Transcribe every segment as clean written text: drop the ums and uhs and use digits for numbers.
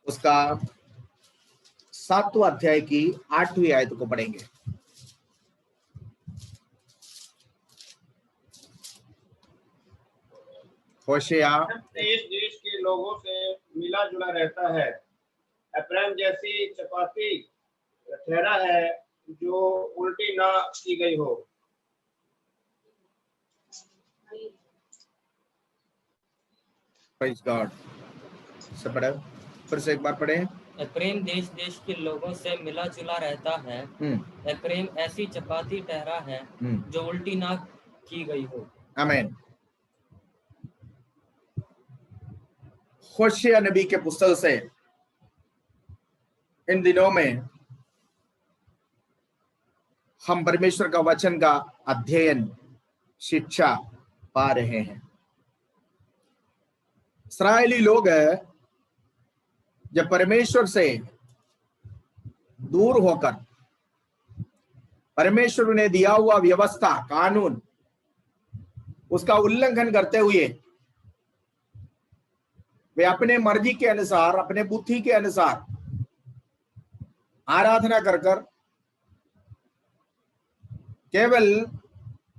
उसका 7वां अध्याय की 8वीं आयत को पढ़ेंगे। होशिया इस देश के लोगों से मिला जुला रहता है, एफ्राइम जैसी चपाती ठहरा है जो उल्टी ना की गई हो। Praise God. सब पढ़े, फिर से एक बार पढ़े। एफ्रेम देश देश के लोगों से मिला जुला रहता है, एफ्रेम ऐसी चपाती ठहरा है जो उल्टी ना की गई हो। आमीन। होशिया नबी के पुस्तक से इन दिनों में हम परमेश्वर का वचन का अध्ययन, शिक्षा पा रहे हैं। इस्राएली लोग जब परमेश्वर से दूर होकर परमेश्वर ने दिया हुआ व्यवस्था, कानून, उसका उल्लंघन करते हुए वे अपने मर्जी के अनुसार, अपने बुद्धि के अनुसार आराधना कर कर केवल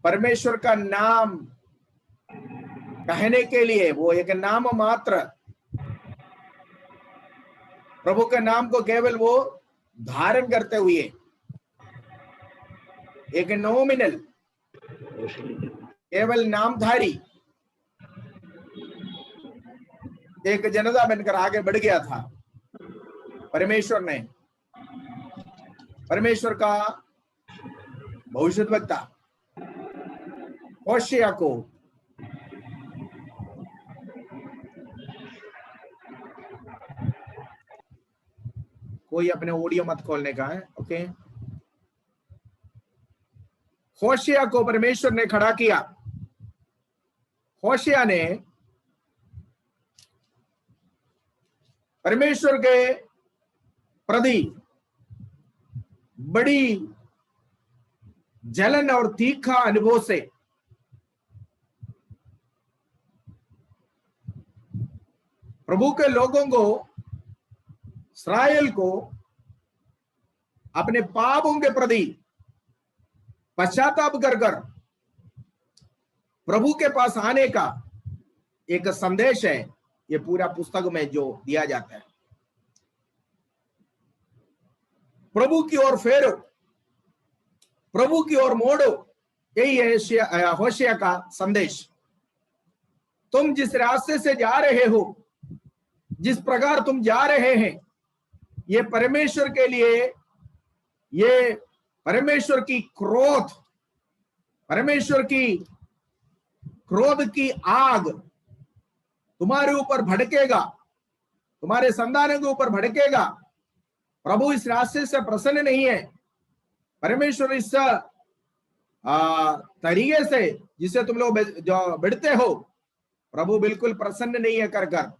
परमेश्वर का नाम कहने के लिए, वो एक नाम मात्र, प्रभु के नाम को केवल वो धारण करते हुए एक नॉमिनल, केवल नामधारी एक जनता बनकर आगे बढ़ गया था। परमेश्वर ने, परमेश्वर का भविष्यद्वक्ता होशिया को कोई अपने ऑडियो मत खोलने का है, ओके। होशिया को परमेश्वर ने खड़ा किया। होशिया ने परमेश्वर के प्रति बड़ी जलन और तीखा अनुभव से प्रभु के लोगों को, इस्राएल को अपने पापों के प्रति पश्चाताप कर कर प्रभु के पास आने का एक संदेश है। ये पूरा पुस्तक में जो दिया जाता है, प्रभु की ओर फेरो, प्रभु की ओर मोड़ो, यही है होशिया का संदेश। तुम जिस रास्ते से जा रहे हो, जिस प्रकार तुम जा रहे हैं, ये परमेश्वर के लिए, ये परमेश्वर की क्रोध, परमेश्वर की क्रोध की आग तुम्हारे ऊपर भड़केगा, तुम्हारे संतानों के ऊपर भड़केगा। प्रभु इस रास्ते से प्रसन्न नहीं है। परमेश्वर इस तरीके से जिसे तुम लोग जो बढ़ते हो, प्रभु बिल्कुल प्रसन्न नहीं है। कर कर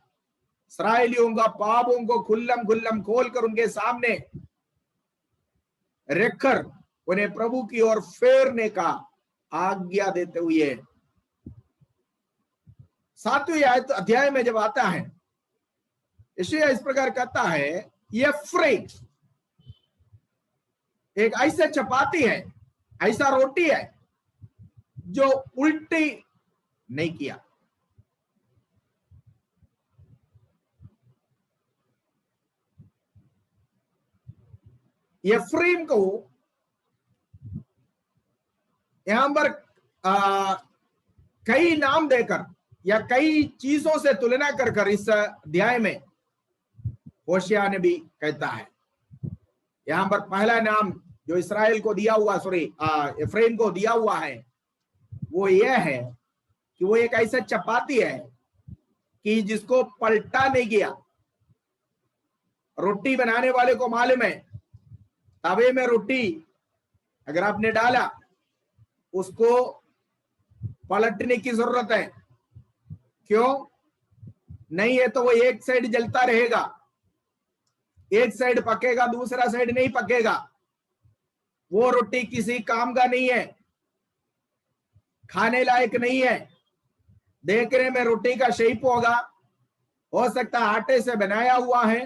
इस्राएलियों का पापों को खुल्लम खुल्लम खोल कर उनके सामने रखकर उन्हें प्रभु की ओर फेरने का आज्ञा देते हुए 7वें अध्याय में जब आता है, यशायाह इस प्रकार कहता है, ये फ्रेम एक ऐसा चपाती है, ऐसा रोटी है जो उल्टी नहीं किया। एफ्रेम को यहां पर कई नाम देकर या कई चीजों से तुलना कर कर इस अध्याय में होशिया ने भी कहता है। यहां पर पहला नाम जो इस्राएल को दिया हुआ, एफ्रेम को दिया हुआ है, वो यह है कि वो एक ऐसा चपाती है कि जिसको पलटा नहीं गया। रोटी बनाने वाले को मालूम है, तवे में रोटी अगर आपने डाला, उसको पलटने की जरूरत है। क्यों? नहीं है तो वो एक साइड जलता रहेगा, एक साइड पकेगा, दूसरा साइड नहीं पकेगा। वो रोटी किसी काम का नहीं है, खाने लायक नहीं है। देखने में रोटी का शेप होगा, हो सकता है आटे से बनाया हुआ है,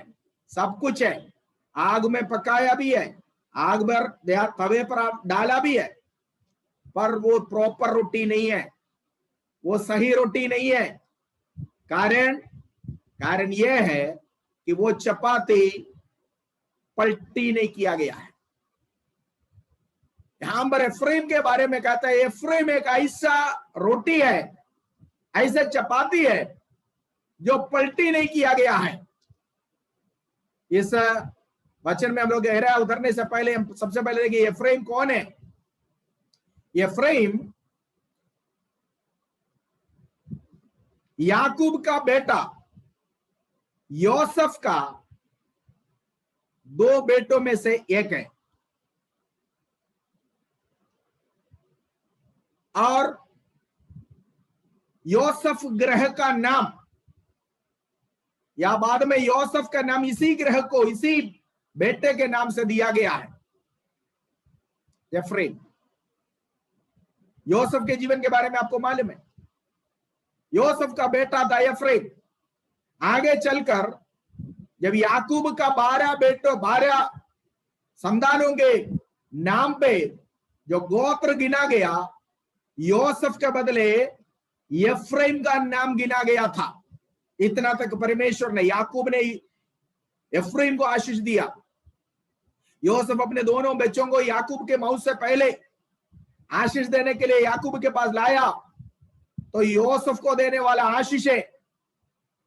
सब कुछ है, आग में पकाया भी है, आग पर तवे पर डाला भी है, पर वो प्रॉपर रोटी नहीं है, वो सही रोटी नहीं है। कारण यह है कि वो चपाती पलटी नहीं किया गया है। यहां पर एफ्रेम के बारे में कहता है, एफ्रेम एक ऐसा रोटी है, ऐसा चपाती है जो पलटी नहीं किया गया है। इस वचन में हम लोग गहरा उतरने से पहले हम सबसे पहले देखिए एफ्रेम कौन है। एफ्रेम याकूब का बेटा योसेफ का 2 बेटों में से एक है, और योसेफ ग्रह का नाम, या बाद में योसेफ का नाम इसी ग्रह को, इसी बेटे के नाम से दिया गया है, एफ्रेम। योसेफ के जीवन के बारे में आपको मालूम है, योसेफ का बेटा था एफ्रेम। आगे चलकर जब याकूब का 12 संतानों के नाम पे जो गोत्र गिना गया, योसेफ के बदले एफ्रेम का नाम गिना गया था। इतना तक परमेश्वर ने, याकूब ने एफ्रेम को आशीष दिया। योसेफ अपने दोनों बच्चों को याकूब के मौत से पहले आशीष देने के लिए याकूब के पास लाया, तो योसेफ को देने वाला आशीष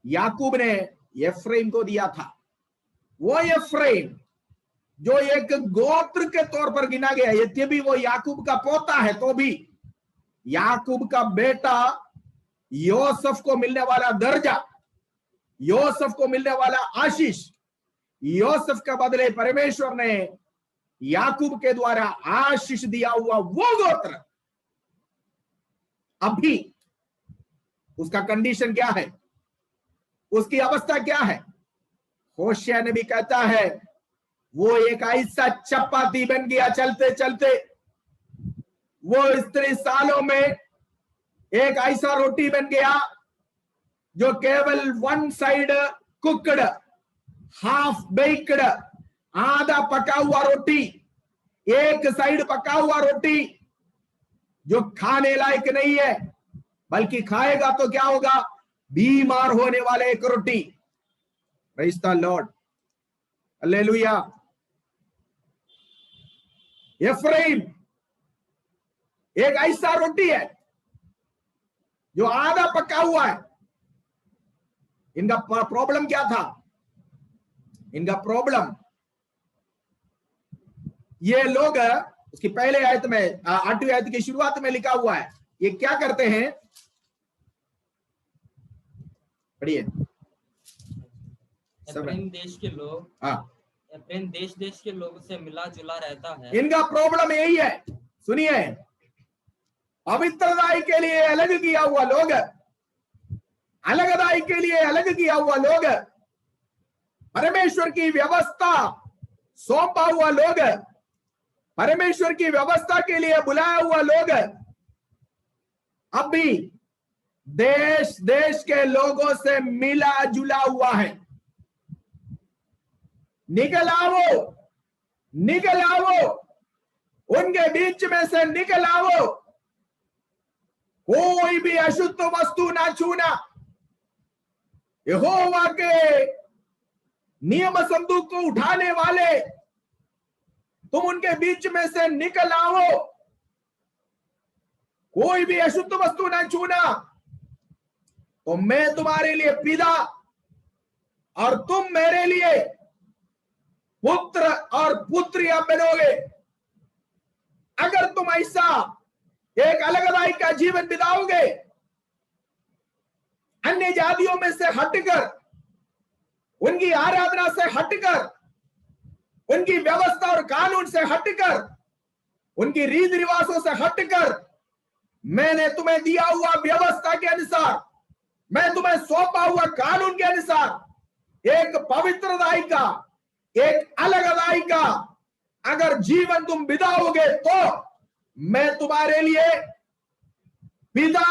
याकूब ने एफ्रेम को दिया था। वो एफ्रेम जो एक गोत्र के तौर पर गिना गया, यद्यपि वो याकूब का पोता है, तो भी याकूब का बेटा योसेफ को मिलने वाला दर्जा, योसेफ को मिलने वाला आशीष, योसेफ के बदले परमेश्वर ने याकूब के द्वारा आशीष दिया हुआ वो गोत्र, अभी उसका कंडीशन क्या है, उसकी अवस्था क्या है? होशिया ने भी कहता है वो एक ऐसा चपाती बन गया, चलते चलते वो इतने सालों में एक ऐसा रोटी बन गया जो केवल 1 साइड कुकड, हाफ बेक्ड, आधा पका हुआ रोटी, एक साइड पका हुआ रोटी जो खाने लायक नहीं है, बल्कि खाएगा तो क्या होगा, बीमार होने वाले एक रोटी। Praise the Lord, hallelujah. Ephraim एक ऐसा रोटी है जो आधा पका हुआ है। इनका प्रॉब्लम क्या था? इनका प्रॉब्लम, ये लोग, उसकी पहले आयत में, 8वीं आयत की शुरुआत में लिखा हुआ है, ये क्या करते हैं, पढ़िए। एफ्रेम देश के लोग, एफ्रेम देश के लोगों से मिला जुला रहता है। इनका प्रॉब्लम यही है, सुनिए, पवित्रताई के लिए अलग किया हुआ लोग, अलगदाई के लिए अलग किया हुआ लोग, परमेश्वर की व्यवस्था सौंपा हुआ लोग, परमेश्वर की व्यवस्था के लिए बुलाया हुआ लोग, अब भी देश देश के लोगों से मिला जुला हुआ है। निकल आओ, निकल आओ, उनके बीच में से निकल आओ, कोई भी अशुद्ध वस्तु ना छूना। यहोवा के नियम संदूक को उठाने वाले, तुम उनके बीच में से निकल आओ, कोई भी अशुद्ध वस्तु ना छूना, तो मैं तुम्हारे लिए पिता और तुम मेरे लिए पुत्र और पुत्रियां बनोगे। अगर तुम ऐसा एक अलगदाई का जीवन बिताओगे, अन्य जातियों में से हटकर, उनकी आराधना से हटकर, उनकी व्यवस्था और कानून से हटकर, उनकी रीति रिवाजों से हटकर, मैंने तुम्हें दिया हुआ व्यवस्था के अनुसार, मैं तुम्हें सौंपा हुआ कानून के अनुसार एक पवित्रताई का, एक अलगदाई का अगर जीवन तुम बिताओगे, तो मैं तुम्हारे लिए पिता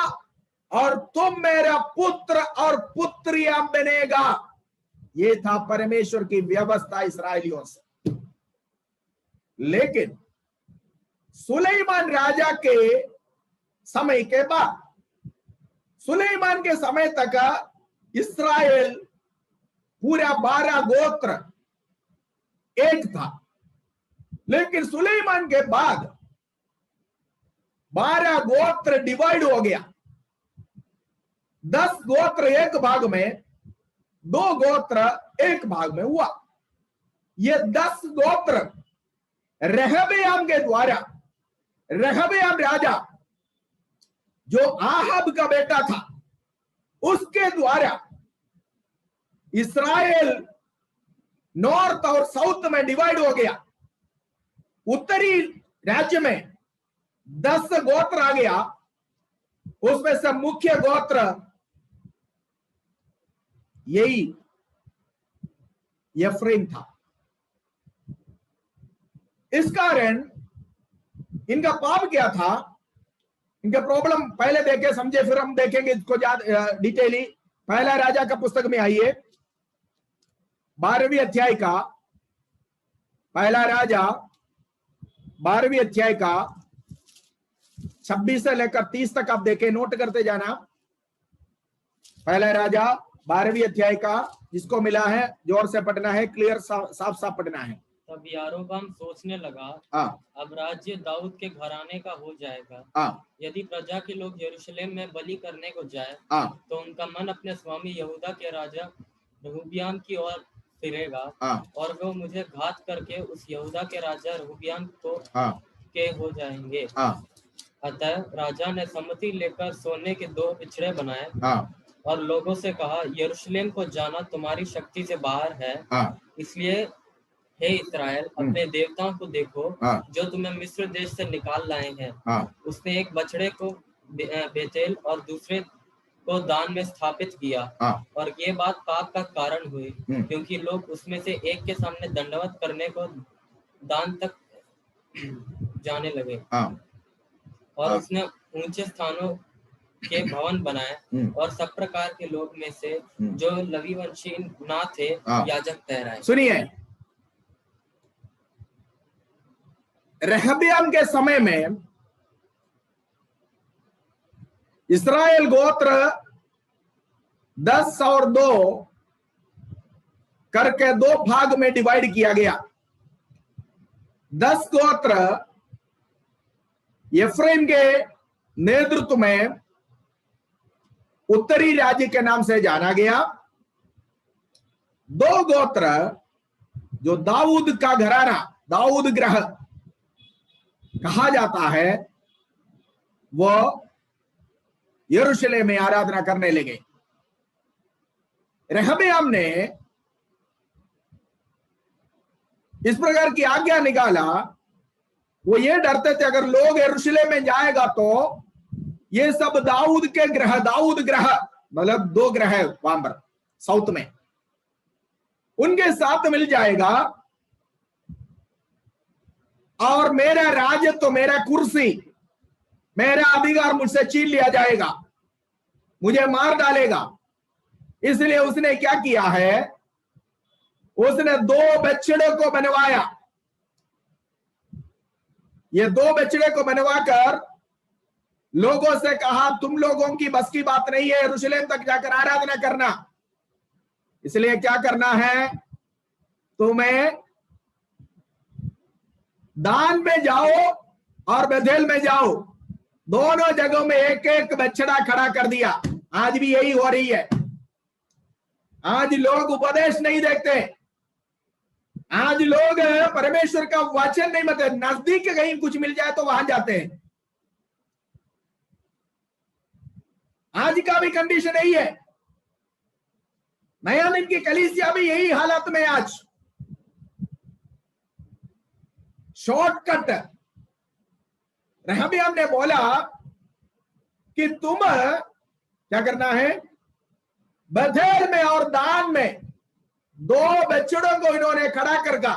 और तुम मेरा पुत्र और पुत्रियां बनेगा। ये था परमेश्वर की व्यवस्था इस्राएलियों से। लेकिन सुलेमान राजा के समय के बाद, सुलेमान के समय तक इस्राएल पूरा 12 गोत्र एक था। लेकिन सुलेमान के बाद 12 गोत्र डिवाइड हो गया। 10 गोत्र एक भाग में, 2 गोत्र एक भाग में हुआ। ये 10 गोत्र रहबयाम के द्वारा, रहबयाम राजा जो आहाब का बेटा था, उसके द्वारा इस्राएल नॉर्थ और साउथ में डिवाइड हो गया। उत्तरी राज्य में 10 गोत्र आ गया। उसमें से मुख्य गोत्र यही यफ्रेम था। इस कारण इनका पाप क्या था, इनका प्रॉब्लम पहले देखे समझे, फिर हम देखेंगे इसको ज्यादा डिटेली। पहला राजा का पुस्तक में आइए, 12वीं अध्याय का, पहला राजा 12वीं अध्याय का 26 से लेकर 30 तक आप देखें, नोट करते जाना। पहला राजा 12वीं अध्याय का, जिसको मिला है जोर से पढ़ना है, क्लियर साफ साफ पढ़ना है। तब यारोबाम सोचने लगा, अब राज्य दाऊद के घराने का हो जाएगा। यदि प्रजा के लोग यरूशलेम में बलि करने को जाए तो उनका मन अपने स्वामी यहूदा के राजा रहूबियाम की ओर फिरेगा और वो मुझे घात करके उस यहूदा के राजा रहूबियाम को के हो जाएंगे। अतः राजा ने सम्मति लेकर सोने के 2 बिछड़े बनाए और लोगों से कहा, यरूशलेम को जाना तुम्हारी शक्ति से बाहर है। इसलिए हे इस्राएल, अपने देवताओं को देखो जो तुम्हें मिस्र देश से निकाल लाए हैं। उसने एक बछड़े को बेतेल और दूसरे को दान में स्थापित किया और ये बात पाप का कारण हुई, क्योंकि लोग उसमें से एक के सामने दंडवत करने को दान तक जाने लगे। और उसने ऊंचे स्थानों के भवन बनाए और सब प्रकार के लोग में से जो लवी वंशी ना थे याजक ठहराए। सुनिए, रहब्याम के समय में इस्राएल गोत्र 10 और 2 करके 2 भाग में डिवाइड किया गया। 10 गोत्र यफ्रेम के नेतृत्व में उत्तरी राज्य के नाम से जाना गया। 2 गोत्र जो दाऊद का घराना, दाऊद ग्रह कहा जाता है, वो यरूशलेम में आराधना करने लगे। रहब्याम ने इस प्रकार की आज्ञा निकाला, वो ये डरते थे अगर लोग यरूशलेम में जाएगा तो ये सब दाऊद के ग्रह, दाऊद ग्रह मतलब 2 ग्रह है वहां पर साउथ में, उनके साथ मिल जाएगा और मेरा राज्य तो, मेरा कुर्सी, मेरा अधिकार मुझसे छीन लिया जाएगा, मुझे मार डालेगा। इसलिए उसने क्या किया है, उसने 2 बछड़े को बनवाया। ये 2 बछड़े को बनवाकर लोगों से कहा, तुम लोगों की बस की बात नहीं है यरूशलेम तक जाकर आराधना करना। इसलिए क्या करना है, तुम्हें दान में जाओ और बेथेल में जाओ, दोनों जगहों में एक एक बछड़ा खड़ा कर दिया। आज भी यही हो रही है। आज लोग उपदेश नहीं देखते, आज लोग परमेश्वर का वचन नहीं मानते। नजदीक कहीं कुछ मिल जाए तो वहां जाते हैं। आज का भी कंडीशन यही है। नया दिन की कलीसिया भी यही हालत में आज। शॉर्टकट। रहब्याम ने बोला कि तुम क्या करना है, बेथेल में और दान में 2 बछड़ों को इन्होंने खड़ा करके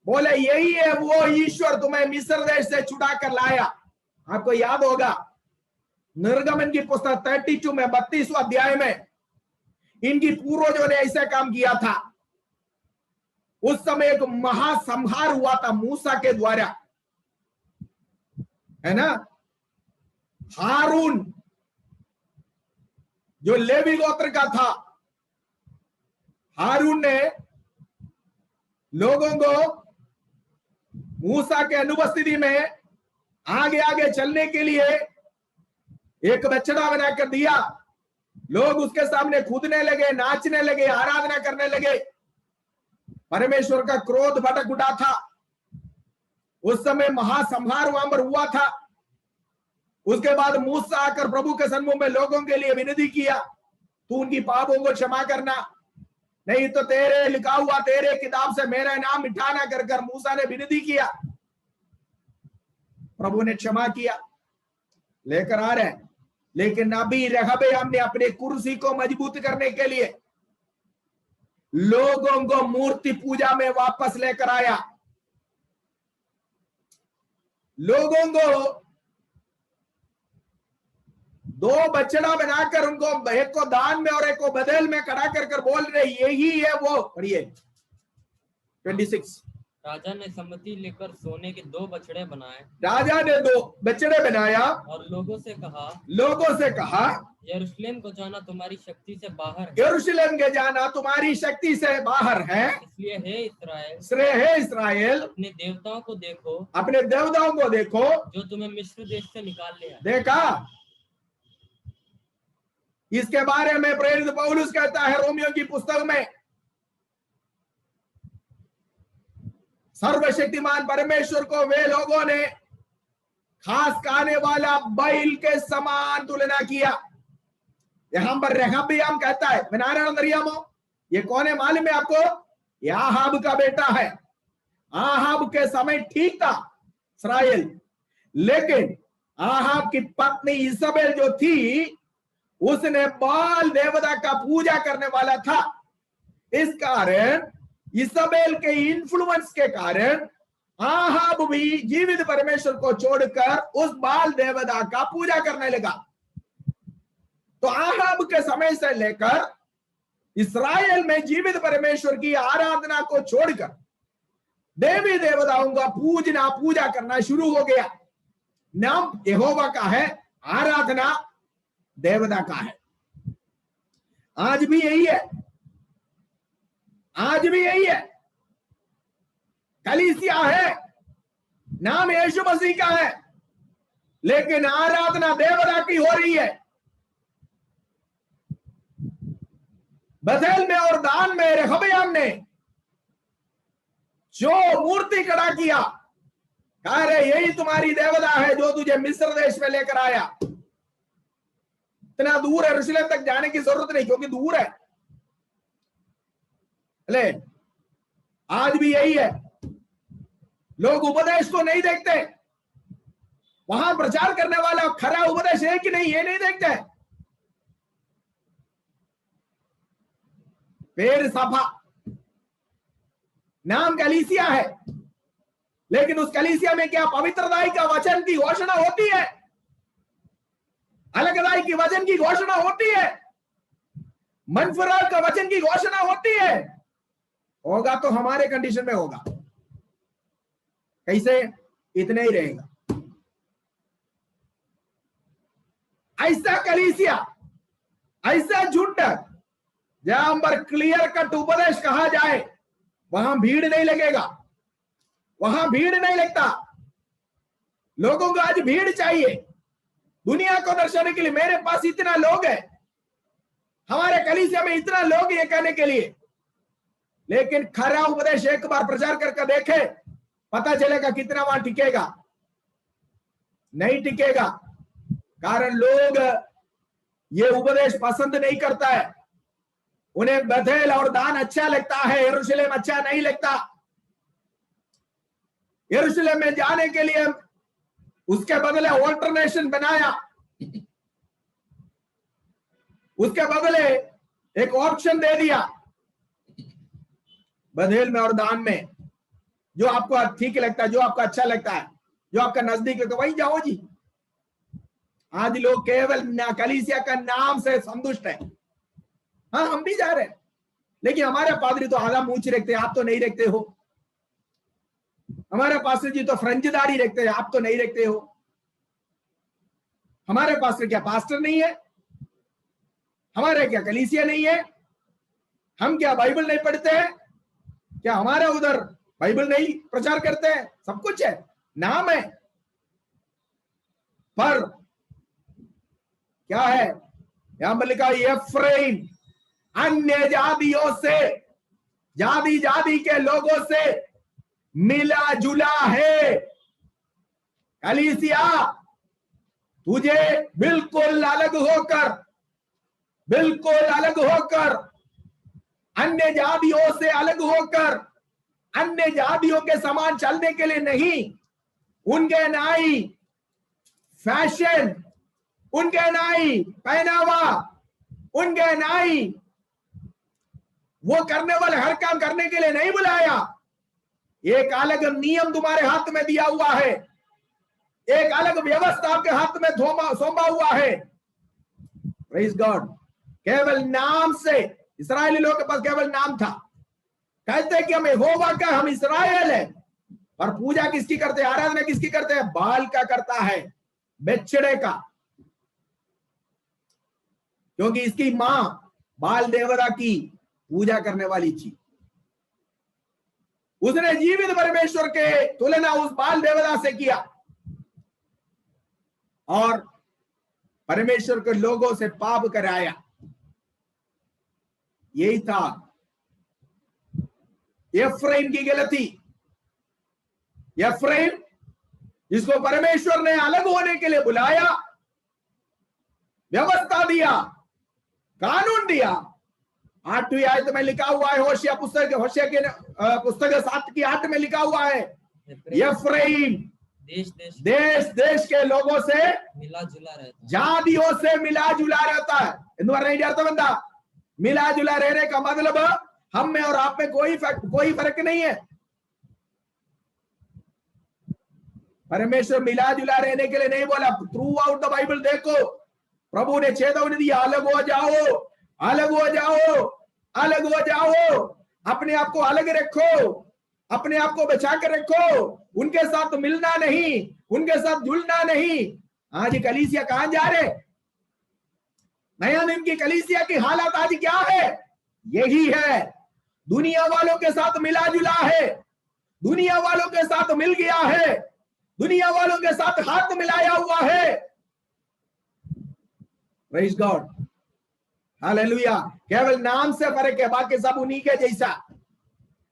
बोले, यही है वो ईश्वर तुम्हें मिस्र देश से छुड़ा कर लाया। आपको याद होगा निर्गमन की पुस्तक 32 में 32वां अध्याय में इनकी पूर्वजों ने ऐसा काम किया था। उस समय एक महासंहार हुआ था मूसा के द्वारा, है ना। हारून जो लेवी गोत्र का था, हारून ने लोगों को मूसा के अनुपस्थिति में आगे आगे चलने के लिए एक बछड़ा बनाकर दिया। लोग उसके सामने कूदने लगे, नाचने लगे, आराधना करने लगे। परमेश्वर का क्रोध भड़क उठा था। उस समय महासंहार वहां पर हुआ था। उसके बाद मूसा आकर प्रभु के सन्मुख में लोगों के लिए विनती किया, तू उनकी पापों को क्षमा करना, नहीं तो तेरे लिखा हुआ तेरे किताब से मेरा नाम मिटाना कर कर मूसा ने विनती किया। प्रभु ने क्षमा किया, लेकर आ रहे हैं। लेकिन नबी रहबयाम ने अपने कुर्सी को मजबूत करने के लिए लोगों को मूर्ति पूजा में वापस लेकर आया। लोगों को दो बछड़ा बनाकर उनको एक को दान में और एक को बदल में खड़ा कर कर बोल रहे यही है वो। पढ़िए 26। राजा ने सम्मति लेकर सोने के 2 बछड़े बनाए। राजा ने 2 बछड़े बनाया और लोगों से कहा यरूशलेम को जाना तुम्हारी शक्ति से बाहर है। यरूशलेम के जाना तुम्हारी शक्ति से बाहर है। इसलिए हे इस्राएल अपने देवताओं को देखो जो तुम्हें मिस्र देश से निकाल ले आए। देखा, इसके बारे में प्रेरित पौलुस कहता है रोमियो की पुस्तक में, सर्वशक्तिमान परमेश्वर को वे लोगों ने खास खाने वाला बैल के समान तुलना किया। यहां पर रहब्याम कहता है नारायण दरियामो, ये कौन है मालूम है आपको? याहाब का बेटा है। आहाब के समय ठीक था इस्राएल, लेकिन आहाब की पत्नी इजबेल जो थी उसने बाल देवता का पूजा करने वाला था। इस कारण इजबेल के इन्फ्लुएंस के कारण आहाब भी जीवित परमेश्वर को छोड़कर उस बाल देवता का पूजा करने लगा। तो आहाब के समय से लेकर इस्राएल में जीवित परमेश्वर की आराधना को छोड़कर देवी देवताओं का पूजा करना शुरू हो गया। नाम यहोवा का है, आराधना देवता का है। आज भी यही है, आज भी यही है। कलीसिया है, नाम यीशु मसीह का है, लेकिन आराधना देवता की हो रही है। बथेल में और दान में रहब्याम ने जो मूर्ति खड़ा किया, कह रहे यही तुम्हारी देवता है जो तुझे मिस्र देश में लेकर आया। इतना दूर है, यरूशलेम तक जाने की जरूरत नहीं क्योंकि दूर है। ले आज भी यही है, लोग उपदेश को नहीं देखते। वहां प्रचार करने वाला खरा उपदेश है कि नहीं ये नहीं देखते। फिर सभा नाम कलीसिया है, लेकिन उस कलीसिया में क्या पवित्रदाई का वचन की घोषणा होती है? अलगदाई की वचन की घोषणा होती है? मनफुराद का वचन की घोषणा होती है? होगा तो हमारे कंडीशन में होगा। कैसे? इतने ही रहेगा। ऐसा कलीसिया, ऐसा झुंड जहां पर क्लियर कट उपदेश कहा जाए, वहां भीड़ नहीं लगेगा। वहां भीड़ नहीं लगता। लोगों को आज भीड़ चाहिए दुनिया को दर्शाने के लिए। मेरे पास इतना लोग है, हमारे कलीसिया में इतना लोग ये कहने के लिए, लेकिन खरा उपदेश एक बार प्रचार करके देखे, पता चलेगा कितना वहां टिकेगा। नहीं टिकेगा, कारण लोग ये उपदेश पसंद नहीं करता है। उन्हें बथेल और दान अच्छा लगता है, यरूशलेम अच्छा नहीं लगता। यरूशलेम में जाने के लिए उसके बदले ऑल्टरनेशन बनाया, उसके बदले एक ऑप्शन दे दिया बथेल में और दान में। जो आपको ठीक लगता है, जो आपको अच्छा लगता है, जो आपका नजदीक है, तो वहीं जाओ जी। आज लोग केवल कलीसिया का नाम से संतुष्ट है। हाँ हम भी जा रहे हैं, लेकिन हमारे पादरी तो आधा मूंछ रखते हैं, आप तो नहीं रखते हो। हमारे पास्टर जी तो फ्रंजदारी रखते हैं, आप तो नहीं रखते हो। हमारे पास्टर क्या पास्टर नहीं है? हमारे क्या कलीसिया नहीं है? हम क्या बाइबल नहीं पढ़ते हैं? क्या हमारे उधर बाइबल नहीं प्रचार करते हैं? सब कुछ है, नाम है, पर क्या है? यहां पर लिखा एफ्राइम अन्य जातियों से, जाति जाति के लोगों से मिला जुला है। कलीसिया तुझे बिल्कुल अलग होकर, बिल्कुल अलग होकर, अन्य जातियों से अलग होकर, अन्य जातियों के समान चलने के लिए नहीं, उनके नाई फैशन, उनके नाई पहनावा, उनके नाई वो करने वाले हर काम करने के लिए नहीं बुलाया। एक अलग नियम तुम्हारे हाथ में दिया हुआ है, एक अलग व्यवस्था आपके हाथ में सौंपा हुआ है। Praise God. केवल नाम से, इस्राएली लोगों के पास केवल नाम था, कहते कि हम यहोवा का, हम इस्राएल है, पर पूजा किसकी करते हैं, आराधना किसकी करते हैं? बाल का करता है, बेचड़े का, क्योंकि इसकी मां बाल देवता की पूजा करने वाली थी। उसने जीवित परमेश्वर के तुलना उस बाल देवता से किया और परमेश्वर के लोगों से पाप कराया। यही था एफ्राइम की गलती। एफ्राइम जिसको परमेश्वर ने अलग होने के लिए बुलाया, व्यवस्था दिया, कानून दिया। 8वीं आयत में लिखा हुआ है, होशिया पुस्तक, होशिया के पुस्तक 7 की 8 में लिखा हुआ है, एफ्राइम देश देश के लोगों से मिला जुला रहता है, जातियों से मिला जुला रहता है। नहीं अर्थ बंदा मिला जुला रहने का मतलब हम में और आप में कोई फर्क नहीं है। परमेश्वर मिला जुला रहने के लिए नहीं बोला। थ्रू आउट द बाइबल देखो, प्रभु ने चेतावनी दी, अलग हो जाओ, अलग हो जाओ, अलग हो जाओ, अपने आप को अलग रखो, अपने आप को बचा कर रखो, उनके साथ मिलना नहीं, उनके साथ जुड़ना नहीं। आज कलीसिया कहां जा रहे? नया नियम की कलीसिया की हालत आज क्या है? यही है, दुनिया वालों के साथ मिला जुला है, दुनिया वालों के साथ मिल गया है, दुनिया वालों के साथ हाथ मिलाया हुआ है। Praise God, hallelujah. केवल नाम से फर्क है, बाकी सब उन्हीं के जैसा।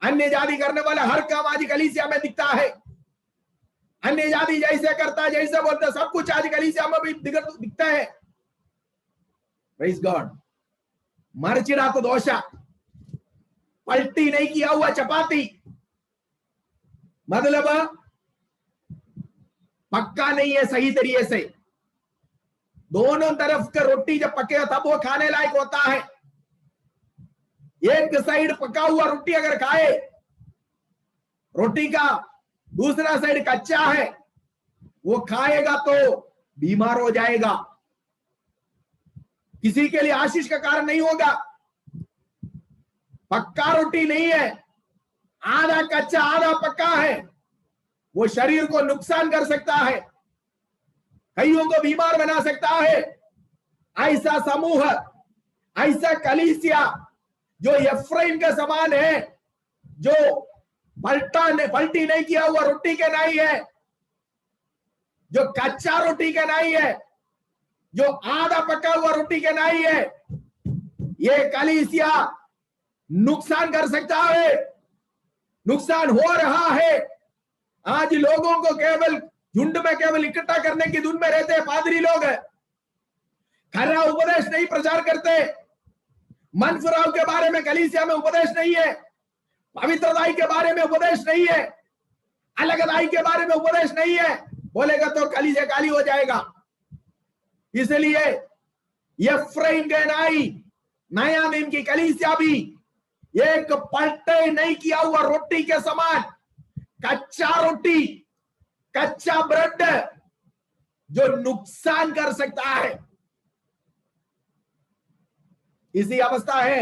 अन्य जाति करने वाला हर काम आज कलीसिया में दिखता है। अन्य जाति जैसे करता है, जैसे बोलता है, सब कुछ आज कलीसिया में भी दिखता है। Praise God. मरचिड़ा तो दोषा, पलटी नहीं किया हुआ चपाती, मतलब पक्का नहीं है सही तरीके से। दोनों तरफ का रोटी जब पके तब वो खाने लायक होता है। एक साइड पका हुआ रोटी अगर खाए, रोटी का दूसरा साइड कच्चा है, वो खाएगा तो बीमार हो जाएगा, किसी के लिए आशीष का कारण नहीं होगा। पक्का रोटी नहीं है, आधा कच्चा आधा पक्का है, वो शरीर को नुकसान कर सकता है, कईयों को बीमार बना सकता है। ऐसा समूह, ऐसा कलीसिया जो एफ्राइम के समान है, जो पलटी नहीं किया हुआ रोटी के नहीं है, जो कच्चा रोटी के नहीं है, जो आधा पका हुआ रोटी के नहीं है, ये कलीसिया नुकसान कर सकता है, नुकसान हो रहा है। आज लोगों को केवल झुंड में केवल इकट्ठा करने की धुन में रहते हैं पादरी लोग, खरा उपदेश नहीं प्रचार करते। मन फिराव के बारे में कलीसिया में उपदेश नहीं है, पवित्रताई के बारे में उपदेश नहीं है, अलगदाई के बारे में उपदेश नहीं है। बोलेगा तो कलीसिया काली हो जाएगा। इसलिए एफ्राइम के नाई, नया नियम की कलीसिया भी एक पलटे नहीं किया हुआ रोटी के समान, कच्चा रोटी, कच्चा ब्रेड जो नुकसान कर सकता है। इसी अवस्था है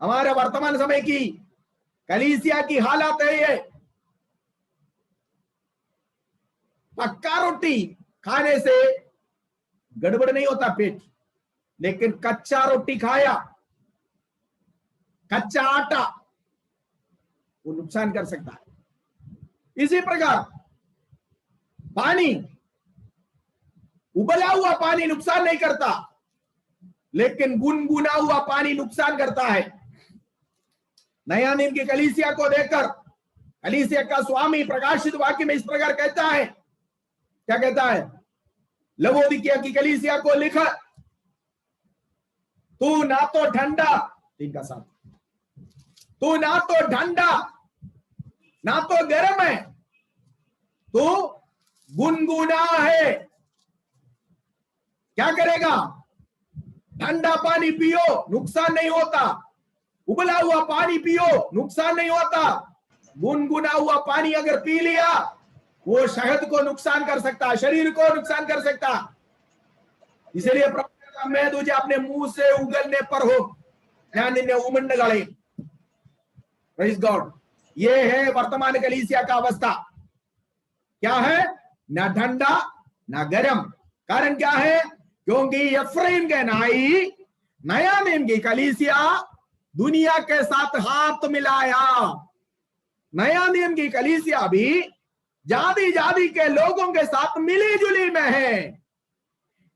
हमारे वर्तमान समय की कलीसिया की हालत है ये। पक्का रोटी खाने से गड़बड़ नहीं होता पेट, लेकिन कच्चा रोटी खाया, कच्चा आटा, वो नुकसान कर सकता है। इसी प्रकार पानी, उबला हुआ पानी नुकसान नहीं करता, लेकिन गुनगुना हुआ पानी नुकसान करता है। नया नियम की कलीसिया को देखकर कलीसिया का स्वामी प्रकाशित वाक्य में इस प्रकार कहता है, क्या कहता है? लवोदिकिया की कलीसिया को लिखा, तू ना तो ठंडा, 3 का 7, तू ना तो ठंडा ना तो गर्म है, तू गुनगुना है। क्या करेगा? ठंडा पानी पियो, नुकसान नहीं होता। उबला हुआ पानी पियो, नुकसान नहीं होता। गुनगुना हुआ पानी अगर पी लिया, वो शहद को नुकसान कर सकता, शरीर को नुकसान कर सकता। इसलिए प्रभु कहता, मैं तुझे अपने मुंह से उगलने पर हो, उमंडगाले। Praise God. ये है वर्तमान कलीसिया का अवस्था। क्या है? ना ठंडा ना गर्म। कारण क्या है? क्योंकि एफ्राइम के नाई नया नियम की कलीसिया दुनिया के साथ हाथ मिलाया। नया नियम की कलीसिया भी जाति जाति के लोगों के साथ मिली जुली में है।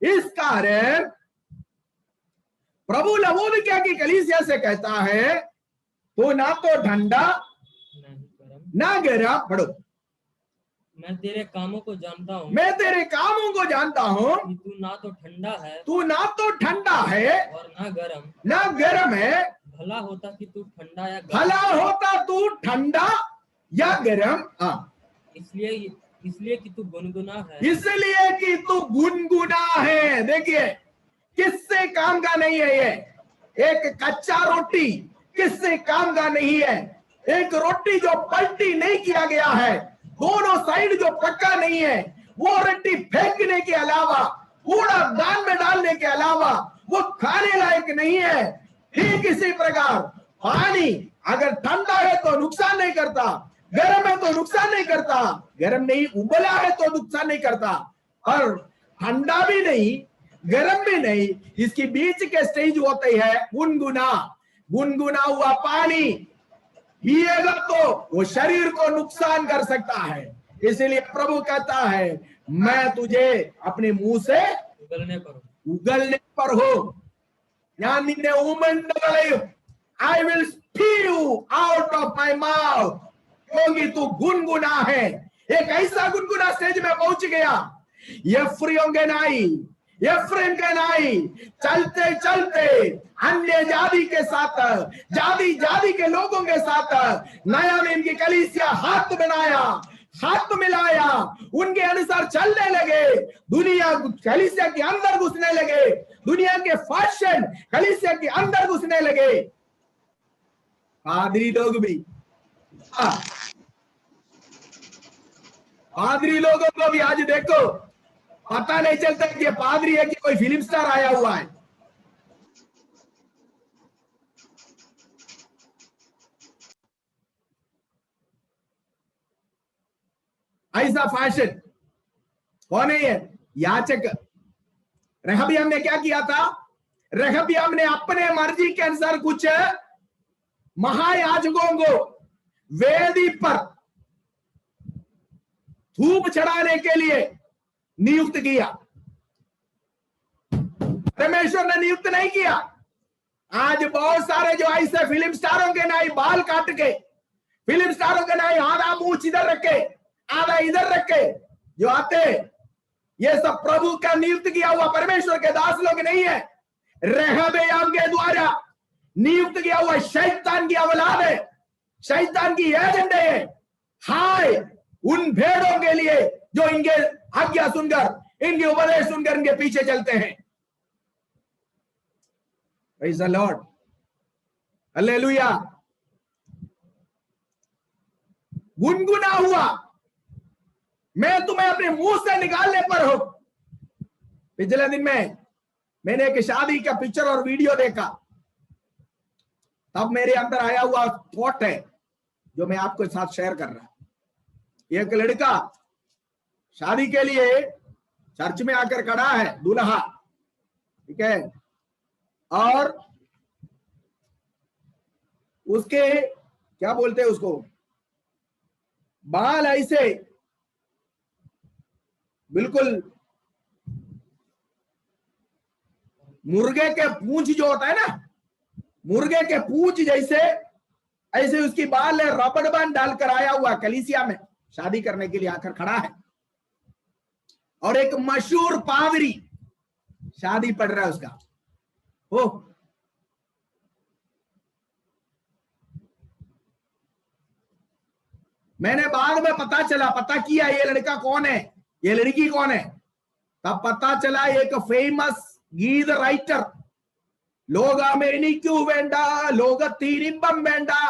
इस कारण प्रभु लवोदिकिया की कलीसिया से कहता है, तो ना तो ठंडा ना गर्म, पढ़ो, मैं तेरे कामों को जानता हूँ, मैं तेरे कामों को जानता हूँ, तू ना तो ठंडा है, तू ना तो ठंडा है और ना गर्म है। भला होता कि तू ठंडा या गर्म, भला होता तू ठंडा या गर्म। हाँ, इसलिए कि तू गुनगुना है, इसलिए कि तू गुनगुना है। देखिए, किससे काम का नहीं है ये। एक कच्चा रोटी किससे काम का नहीं है। एक रोटी जो पलटी नहीं किया गया है, दोनों साइड जो पक्का नहीं है, वो रोटी फेंकने के अलावा, कूड़ा दान में डालने के अलावा वो खाने लायक नहीं है। ठीक इसी प्रकार पानी अगर ठंडा है तो नुकसान नहीं करता, गर्म है तो नुकसान नहीं करता, गर्म नहीं उबला है तो नुकसान नहीं करता, और ठंडा भी नहीं गर्म भी नहीं, इसकी बीच के स्टेज होते है गुनगुना हुआ पानी पिएगा तो वो शरीर को नुकसान कर सकता है। इसलिए प्रभु कहता है, मैं तुझे अपने मुंह से उगलने पर हो, यानी I will spew you out of my mouth, क्योंकि तू गुनगुना है। एक ऐसा गुनगुना स्टेज में पहुंच गया। एफ्रेम के नाई चलते चलते अन्य जाति के साथ, जाति के लोगों के साथ नया नियम की कलीसिया हाथ बनाया, हाथ मिलाया, उनके अनुसार चलने लगे, दुनिया कलीसिया के अंदर घुसने लगे, दुनिया के फैशन कलीसिया के अंदर घुसने लगे। पादरी लोग भी, पादरी लोगों को भी आज देखो, पता नहीं चलता कि ये पादरी है कि कोई फिल्म स्टार आया हुआ है। ऐसा फैशन कौन है ये? याचक। रहबियाम ने क्या किया था? रहबियाम ने अपने मर्जी के अनुसार कुछ महायाजकों को वेदी पर धूप चढ़ाने के लिए नियुक्त किया। परमेश्वर ने नियुक्त नहीं किया। आज बहुत सारे जो ऐसे फिल्म स्टारों के नाई बाल काट के, फिल्म स्टारों के नाई आधा मुंह इधर रखे आधा इधर रखे जो आते, ये सब प्रभु का नियुक्त किया हुआ परमेश्वर के दास लोग नहीं है। रहबियाम के द्वारा नियुक्त किया हुआ शैतान की औलाद है, शैतान की एजेंडे है। हाय उन भेड़ों के लिए जो इनके आज्ञा सुनकर, इनके उपदेश सुनकर इनके पीछे चलते हैं। Praise the Lord, hallelujah. गुनगुना हुआ, मैं तुम्हें अपने मुंह से निकालने पर हूं। पिछले दिन में मैंने एक शादी का पिक्चर और वीडियो देखा। तब मेरे अंदर आया हुआ थॉट है जो मैं आपके साथ शेयर कर रहा हूं। एक लड़का शादी के लिए चर्च में आकर खड़ा है, दूल्हा, ठीक है, और उसके क्या बोलते हैं उसको, बाल ऐसे बिल्कुल मुर्गे के पूंछ जो होता है ना, मुर्गे के पूंछ जैसे, ऐसे उसकी बाल है, रबड़ बैंड डालकर आया हुआ कलीसिया में शादी करने के लिए आकर खड़ा है। और एक मशहूर पादरी शादी पड़ रहा है उसका। ओ मैंने बाद में पता किया ये लड़का कौन है, ये लड़की कौन है। तब पता चला एक फेमस गीत राइटर, लोग मेरी क्यों वेंडा, लोग तीरिंबम वेंडा,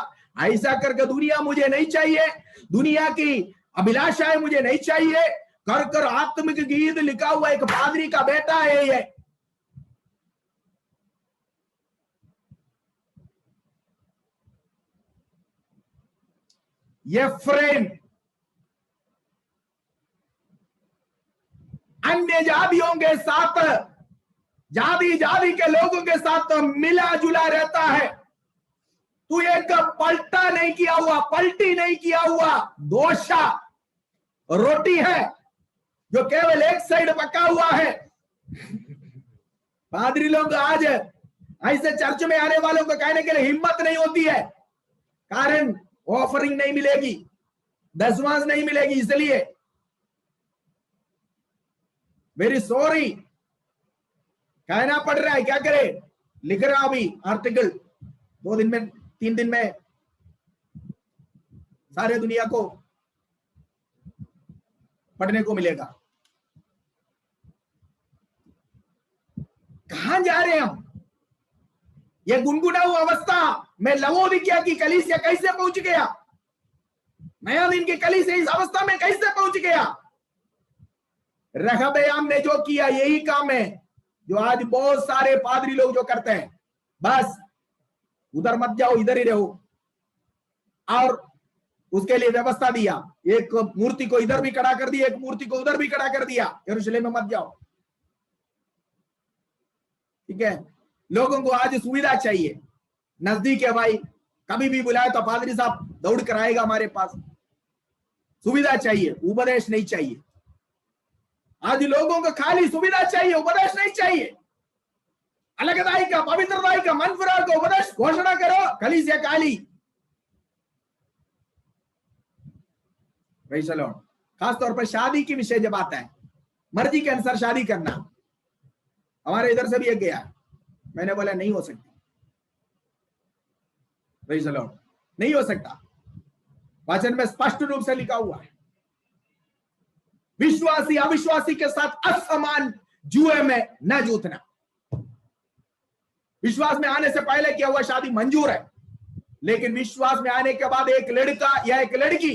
ऐसा करके दुनिया मुझे नहीं चाहिए, दुनिया की अभिलाषाएं मुझे नहीं चाहिए, कर कर आत्मिक गीत लिखा हुआ एक पादरी का बेटा है ये फ्रेम अन्य जातियों के साथ, जाति के लोगों के साथ मिला जुला रहता है। तू एक पलटा नहीं किया हुआ, पलटी नहीं किया हुआ दोशा रोटी है जो केवल एक साइड पका हुआ है। पादरी लोग आज ऐसे चर्च में आने वालों को कहने के लिए हिम्मत नहीं होती है, कारण ऑफरिंग नहीं मिलेगी, दसवां नहीं मिलेगी, इसलिए वेरी सॉरी कहना पड़ रहा है। क्या करे, लिख रहा अभी आर्टिकल, 2 दिन में 3 दिन में सारे दुनिया को पढ़ने को मिलेगा। कहां जा रहे हैं हम? ये गुनगुनाऊ अवस्था में लवोदिकिया की कलीसिया कैसे पहुंच गया? नया दिन की कलीसिया इस अवस्था में कैसे पहुंच गया? रहबयाम ने जो किया यही काम है जो आज बहुत सारे पादरी लोग जो करते हैं। बस उधर मत जाओ, इधर ही रहो, और उसके लिए व्यवस्था दिया, एक मूर्ति को इधर भी खड़ा कर दिया, एक मूर्ति को उधर भी खड़ा कर दिया, यरूशलेम में मत जाओ। ठीक है, लोगों को आज सुविधा चाहिए, नजदीक है भाई, कभी भी बुलाए तो पादरी साहब दौड़ कर आएगा हमारे पास। सुविधा चाहिए, उपदेश नहीं चाहिए। आज लोगों को खाली सुविधा चाहिए, उपदेश नहीं चाहिए। अलगदाई का, पवित्रदाई का, मन फिरार का उपदेश घोषणा करो, कलीसिया काली। भाई चलो, खासतौर पर शादी की विषय जब आता है, मर्जी के अनुसार शादी करना, हमारे इधर से भी एक गया, मैंने बोला नहीं हो सकता। भाई चलो, नहीं हो सकता, वचन में स्पष्ट रूप से लिखा हुआ है, विश्वासी अविश्वासी के साथ असमान जुए में न जूतना। विश्वास में आने से पहले किया हुआ शादी मंजूर है, लेकिन विश्वास में आने के बाद एक लड़का या एक लड़की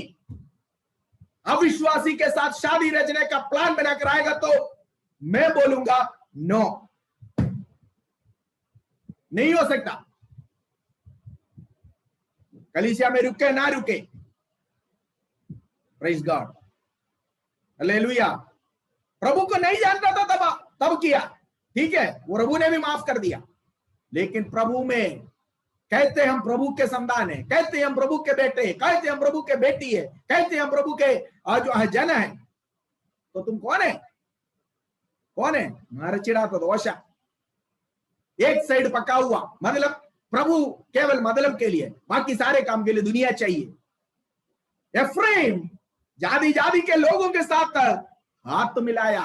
अविश्वासी के साथ शादी रचने का प्लान बनाकर आएगा तो मैं बोलूंगा नो, नहीं हो सकता। कलीसिया में रुके ना रुके, प्रेज गॉड, हालेलुया। प्रभु को नहीं जानता था तब किया, ठीक है, वो प्रभु ने भी माफ कर दिया, लेकिन प्रभु में कहते हम प्रभु के संतान है, कहते हम प्रभु के बेटे हैं, कहते हम प्रभु के बेटी है, कहते हम प्रभु के जो जन है, तो तुम कौन है? कौन है? मारे चिड़ा तो दोषा, एक साइड पका हुआ, मतलब प्रभु केवल मतलब के लिए, बाकी सारे काम के लिए दुनिया चाहिए। एफ्रेम जाति जाति के लोगों के साथ हाथ मिलाया,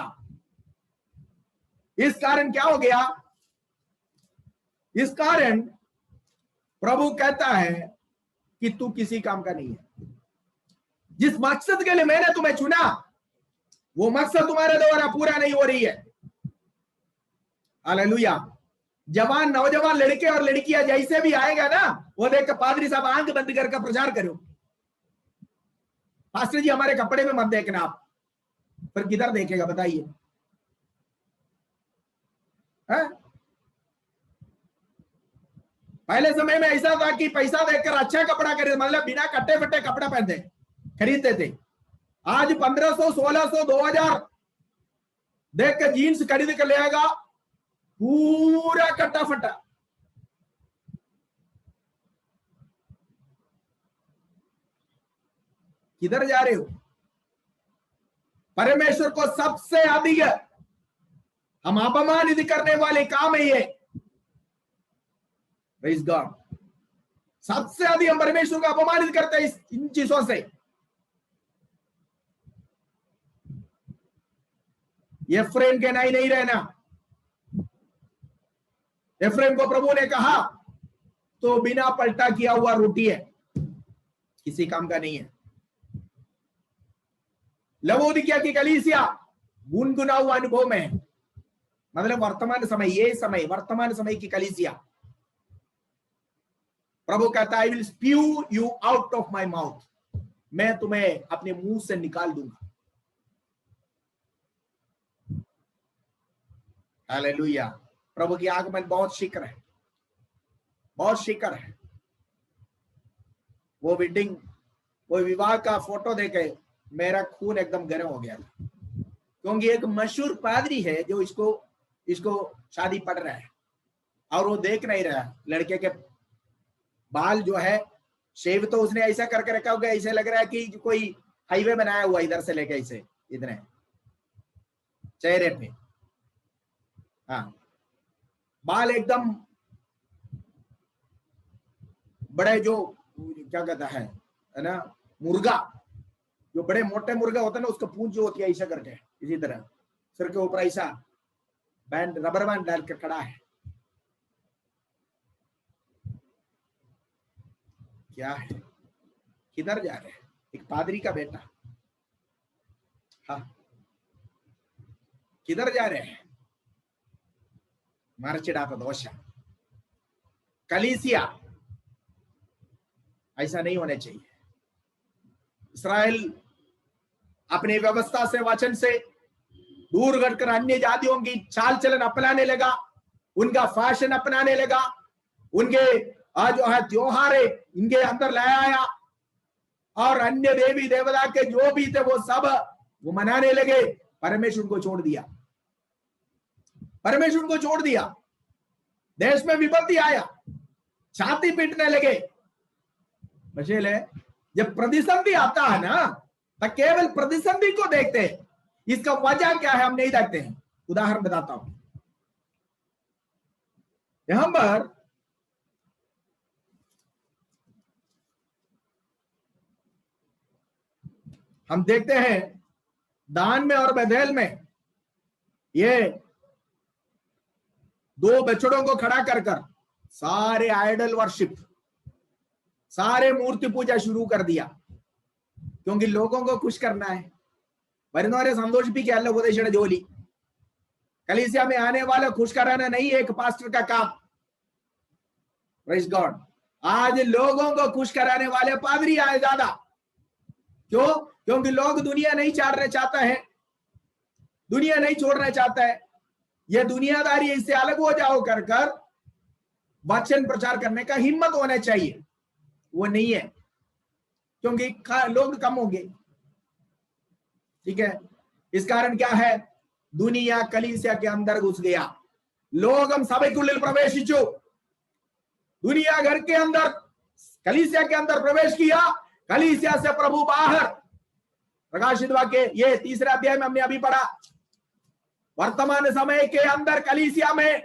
इस कारण क्या हो गया? इस कारण प्रभु कहता है कि तू किसी काम का नहीं है। जिस मकसद के लिए मैंने तुम्हें चुना, वो मकसद तुम्हारे द्वारा पूरा नहीं हो रही है। हालेलुया। जवान नौजवान लड़के और लड़कियां जैसे भी आएगा ना, वो देख कर पादरी साहब आंख बंद करके प्रचार करो, पास्टर जी हमारे कपड़े में मत देखना आप, फिर किधर देखेगा बताइए? पहले समय में ऐसा था कि पैसा देकर अच्छा कपड़ा खरीद, मतलब बिना कट्टे फट्टे कपड़ा पहनते खरीदते थे। आज 1500, 1600, 2000 देख के जीन्स खरीद कर ले आएगा, पूरा कट्टा फट्टा। किधर जा रहे हो? परमेश्वर को सबसे अधिक हम अपमानित करने वाले काम है ये। प्रेज़ गॉड, सबसे अधिक हम परमेश्वर को अपमानित करते हैं इन चीजों से। एफ्रेम के नहीं रहना। एफ्रेम को प्रभु ने कहा तो बिना पलटा किया हुआ रोटी है, किसी काम का नहीं है। लवोदिकिया की कलीसिया गुनगुना हुआ अनुभव में है, मतलब वर्तमान समय, ये समय वर्तमान समय की कलीसिया। प्रभु कहता है, I will spew you out of my mouth, मैं तुम्हें अपने मुंह से निकाल दूंगा। हालेलुया। प्रभु की आगमन बहुत शीघ्र है, बहुत शीघ्र है। वो वेडिंग, वो विवाह का फोटो देखे मेरा खून एकदम गर्म हो गया था, क्योंकि एक मशहूर पादरी है जो इसको शादी पड़ रहा है और वो देख नहीं रहा। लड़के के बाल जो है शेव तो उसने ऐसा करके रखा होगा, ऐसे लग रहा है कि कोई हाईवे बनाया हुआ इधर से लेके ऐसे इतने चेहरे पे। हाँ, बाल एकदम बड़े, जो क्या कहता है ना, मुर्गा, जो बड़े मोटे मुर्गा होता है ना, उसका पूंछ जो होती है ऐसा करके, इसी तरह सिर के ऊपर ऐसा बैंड, रबर बैंड डाल कर खड़ा है। क्या है? किधर जा रहे हैं? एक पादरी का बेटा, हाँ, किधर जा रहे हैं? मरचिड़ाता दोष। कलीसिया ऐसा नहीं होना चाहिए। इस्राएल अपनी व्यवस्था से, वचन से दूर हटकर अन्य जातियों की चाल चलन अपनाने लगा, उनका फैशन अपनाने लगा, उनके जो है त्योहार इनके अंदर ले आया, और अन्य देवी देवता के जो भी थे वो सब वो मनाने लगे। परमेश्वर को छोड़ दिया, परमेश्वर को छोड़ दिया। देश में विपत्ति आया, छाती पीटने लगे। बचेले, जब प्रतिसंधि आता है ना, तो केवल प्रतिसंधि को देखते हैं, इसका वजह क्या है हम नहीं देखते हैं। उदाहरण बताता हूं। यहां पर हम देखते हैं दान में और बेथेल में ये दो बछड़ों को खड़ा कर सारे आइडल वर्शिप, सारे मूर्ति पूजा शुरू कर दिया, क्योंकि लोगों को खुश करना है। वरनोरे संतोषिപ്പിക്കാൻ ഉപദേശിയുടെ ജോലി, कलीसिया में आने वाले खुश कराना नहीं एक पास्टर का काम। Praise God. आज लोगों को खुश कराने वाले पादरी आए ज्यादा। क्यों? क्योंकि लोग दुनिया नहीं छोड़ना चाहता है, दुनिया नहीं छोड़ना चाहता है। ये दुनियादारी इससे अलग हो जाओ कर वचन प्रचार करने का हिम्मत होना चाहिए, वो नहीं है, क्योंकि लोग कम होंगे। ठीक है, इस कारण क्या है? दुनिया कलीसिया के अंदर घुस गया। लोग सभയ്ക്കുള്ളിൽ പ്രവേശിച്ചു, दुनिया घर के अंदर, कलीसिया के अंदर प्रवेश किया, कलीसिया से प्रभु बाहर। प्रकाशित वाक्य ये 3 अध्याय में हमने अभी पढ़ा। वर्तमान समय के अंदर कलीसिया में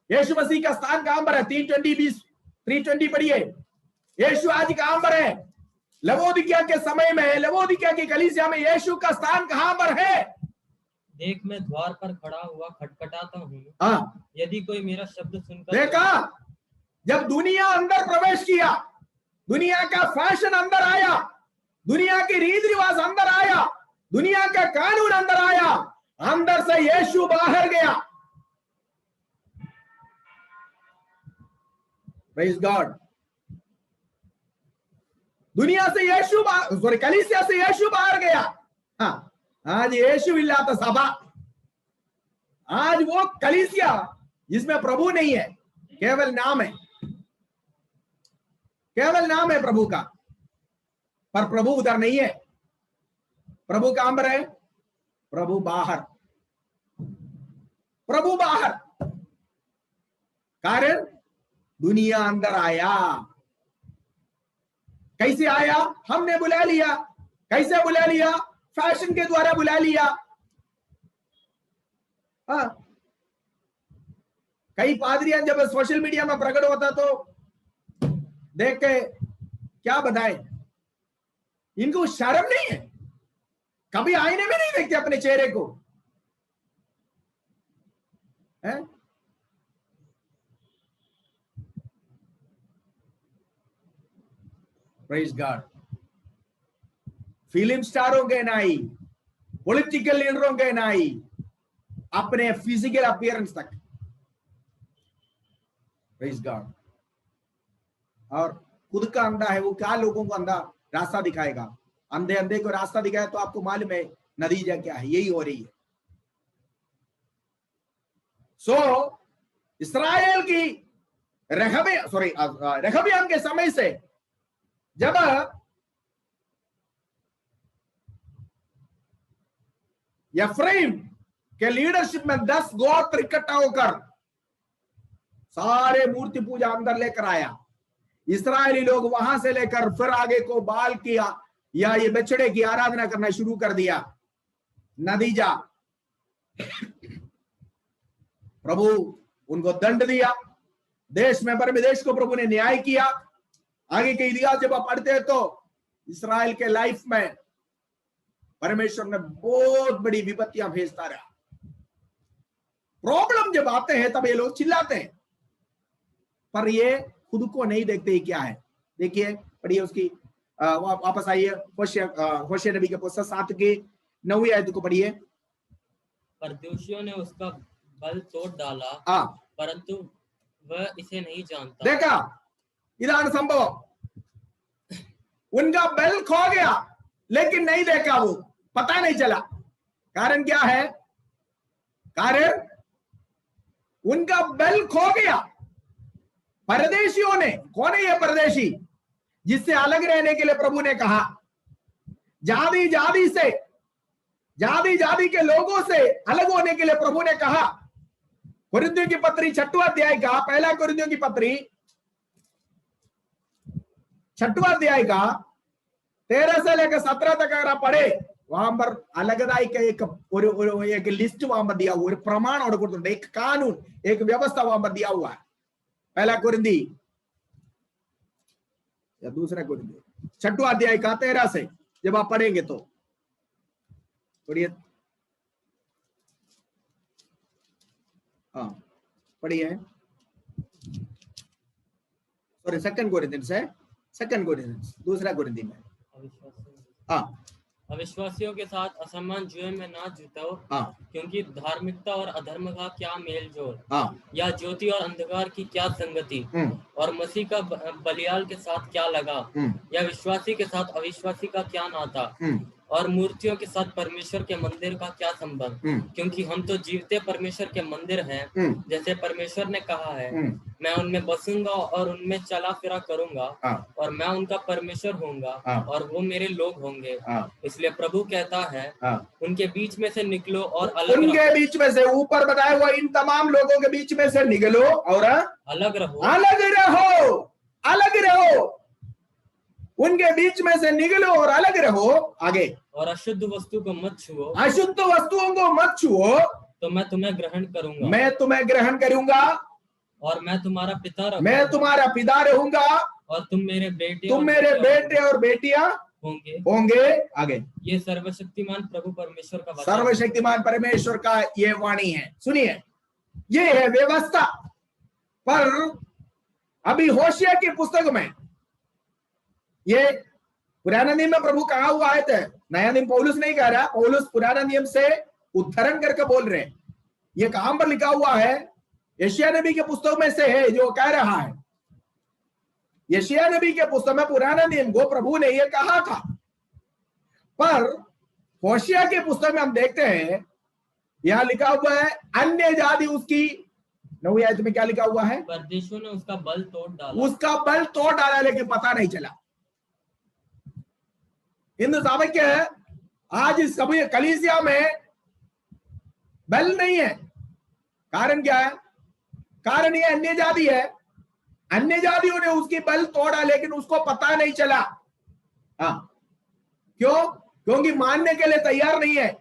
यीशु मसीह का स्थान कहां पर है? 3:20 पढ़िए। यीशु आज कहां पर है? लवोदिकिया के समय में, लवोदिकिया की कलीसिया में यीशु का स्थान कहां पर है? देख, मैं द्वार पर खड़ा हुआ खटखटाता हूँ, हाँ, यदि कोई मेरा शब्द सुनकर। देखा, जब दुनिया अंदर प्रवेश किया, दुनिया का फैशन अंदर आया, दुनिया की रीति रिवाज अंदर आया, दुनिया का कानून अंदर आया, अंदर से यीशु बाहर गया। Praise God. दुनिया से यीशु सॉरी कलीसिया से यीशु बाहर गया। हाँ, आज यीशु इल्लाता सभा, आज वो कलीसिया जिसमें प्रभु नहीं है, केवल नाम है। केवल नाम है प्रभु का, पर प्रभु उधर नहीं है। प्रभु कहां पर है? प्रभु बाहर, प्रभु बाहर। कारण दुनिया अंदर आया। कैसे आया? हमने बुला लिया। कैसे बुला लिया? फैशन के द्वारा बुला लिया। हाँ, कई पादरियां जब सोशल मीडिया में प्रकट होता तो देख के क्या बताए, इनको शर्म नहीं है, कभी आईने में नहीं देखते अपने चेहरे को, है? Praise God. फिल्म स्टारों के नाई, पॉलिटिकल लीडरों के नाई, अपने फिजिकल अपीयरेंस तक। Praise God. और खुद का अंधा है वो क्या लोगों को अंधा रास्ता दिखाएगा? अंधे अंधे को रास्ता दिखाया तो आपको मालूम है नतीजा क्या है? यही हो रही है। सो इस्राएल की रेहब्याम के समय से जब एफ्राइम के लीडरशिप में 10 गोत्र इकट्ठा होकर सारे मूर्ति पूजा अंदर लेकर आया, इस्राएली लोग वहां से लेकर फिर आगे को बाल किया या ये बछड़े की आराधना करना शुरू कर दिया। नतीजा प्रभु उनको दंड दिया, देश में पर देश को प्रभु ने न्याय किया। आगे के इतिहास जब आप पढ़ते हैं तो इस्राएल के लाइफ में परमेश्वर ने बहुत बड़ी विपत्तियां भेजता रहा। प्रॉब्लम जब आते हैं तब ये लोग चिल्लाते हैं, पर ये खुद को नहीं देखते क्या है। देखिए, पढ़िए उसकी वापस आइए होशे नबी के पुस्तक 7 की 9वीं आयत को पढ़िए। परदेशियों ने उसका बल तोड़ डाला, परंतु वह इसे नहीं जानता। देखा इधर संभव, उनका बल खो गया लेकिन नहीं देखा, वो पता नहीं चला। कारण क्या है? कारण उनका बल खो गया। परदेशियों ने, कौन है ये परदेशी? जिससे अलग रहने के लिए प्रभु ने कहा, जाति जाति के लोगों से अलग होने के लिए प्रभु ने कहा। कुरिन्थियों की पत्री 6वां अध्याय का, पहला कुरिन्थियों की पत्री 6वां अध्याय का 13 से लेकर 17 तक अगर आप पढ़े, वहां पर अलगदाई का एक लिस्ट वहां पर दिया हुआ, एक प्रमाण और एक कानून, एक व्यवस्था वहां पर दिया हुआ है। पहला कुरिन्थी या दूसरा कुरिन्थी 6वां अध्याय का 13 से जब आप पढ़ेंगे तो पढ़िए। हाँ पढ़िए, सॉरी सेकंड कोरिन्थियंस है, सेकंड कोरिन्थियंस दूसरा कुरिन्थी में। हाँ, अविश्वासियों के साथ असमान जुए में ना जुटाओ, क्योंकि धार्मिकता और अधर्म का क्या मेल जोल, या ज्योति और अंधकार की क्या संगति, और मसीह का बलियाल के साथ क्या लगा, या विश्वासी के साथ अविश्वासी का क्या नाता, और मूर्तियों के साथ परमेश्वर के मंदिर का क्या संबंध, क्योंकि हम तो जीवते परमेश्वर के मंदिर हैं। जैसे परमेश्वर ने कहा है, मैं उनमें बसूंगा और उनमें चला फिरा करूंगा, और मैं उनका परमेश्वर होऊंगा और वो मेरे लोग होंगे। इसलिए प्रभु कहता है, उनके बीच में से निकलो और अलग उनके बीच में से, ऊपर बताया हुआ इन तमाम लोगों के बीच में से निकलो और अलग रहो, अलग रहो, अलग रहो। उनके बीच में से निकलो और अलग रहो। आगे, और अशुद्ध वस्तु को मत छुओ, अशुद्ध वस्तुओं को मत छुओ, तो मैं तुम्हें ग्रहण करूंगा, मैं तुम्हें ग्रहण करूंगा, और मैं तुम्हारा पिता रहूंगा, मैं तुम्हारा पिता रहूंगा, और तुम मेरे बेटे और बेटियां होंगे। आगे, ये सर्वशक्तिमान प्रभु परमेश्वर का, सर्वशक्तिमान परमेश्वर का ये वाणी है। सुनिए, ये है व्यवस्था। पर अभी होशिया की पुस्तक में ये पुराना नियम में प्रभु कहा हुआ है, नया नियम पौलुस नहीं कह रहा, पौलुस पुराना नियम से उद्धरण करके बोल रहे हैं। ये कहां पर लिखा हुआ है? यशायाह नबी के पुस्तक में से है जो कह रहा है। यशायाह नबी के पुस्तक में पुराना नियम को प्रभु ने ये कहा था, पर होशिया के पुस्तक में हम देखते हैं यहां लिखा हुआ है, अन्य जाति उसकी 9वीं आयत में क्या लिखा हुआ है? परदेशियों ने उसका बल तोड़ डाला, उसका बल तोड़ डाला, लेकिन पता नहीं चला। हिंदू सामयिक आज सभी कलीसिया में बल नहीं है। कारण क्या है? कारण ये अन्य जाति है। अन्य जातियों ने उसकी बल तोड़ा, लेकिन उसको पता नहीं चला। हाँ, क्यों? क्योंकि मानने के लिए तैयार नहीं है।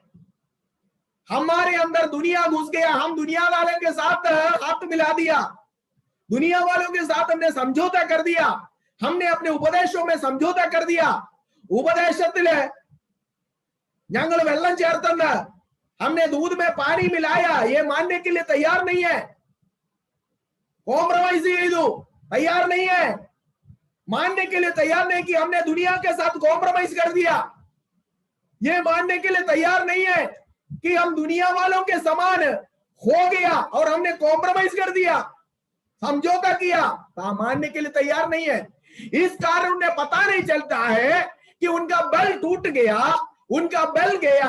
हमारे अंदर दुनिया घुस गया, हम दुनिया वालों के साथ हाथ मिला दिया, दुनिया वालों के साथ हमने समझौता कर दिया, हमने अपने उपदेशों में समझौता कर दिया। ഉപദേശത്തില് ഞങ്ങൾ വെള്ളം ചേർത്തെന്ന്, हमने दूध में पानी मिलाया, ये मानने के लिए तैयार नहीं है। कॉम्प्रोमाइज तैयार नहीं है, मानने के लिए तैयार नहीं कि हमने दुनिया के साथ कॉम्प्रोमाइज कर दिया। ये मानने के लिए तैयार नहीं है कि हम दुनिया वालों के समान हो गया और हमने कॉम्प्रोमाइज कर दिया, समझौता किया। मानने के लिए तैयार नहीं है। इस कारण उन्हें पता नहीं चलता है कि उनका बल टूट गया, उनका बल गया।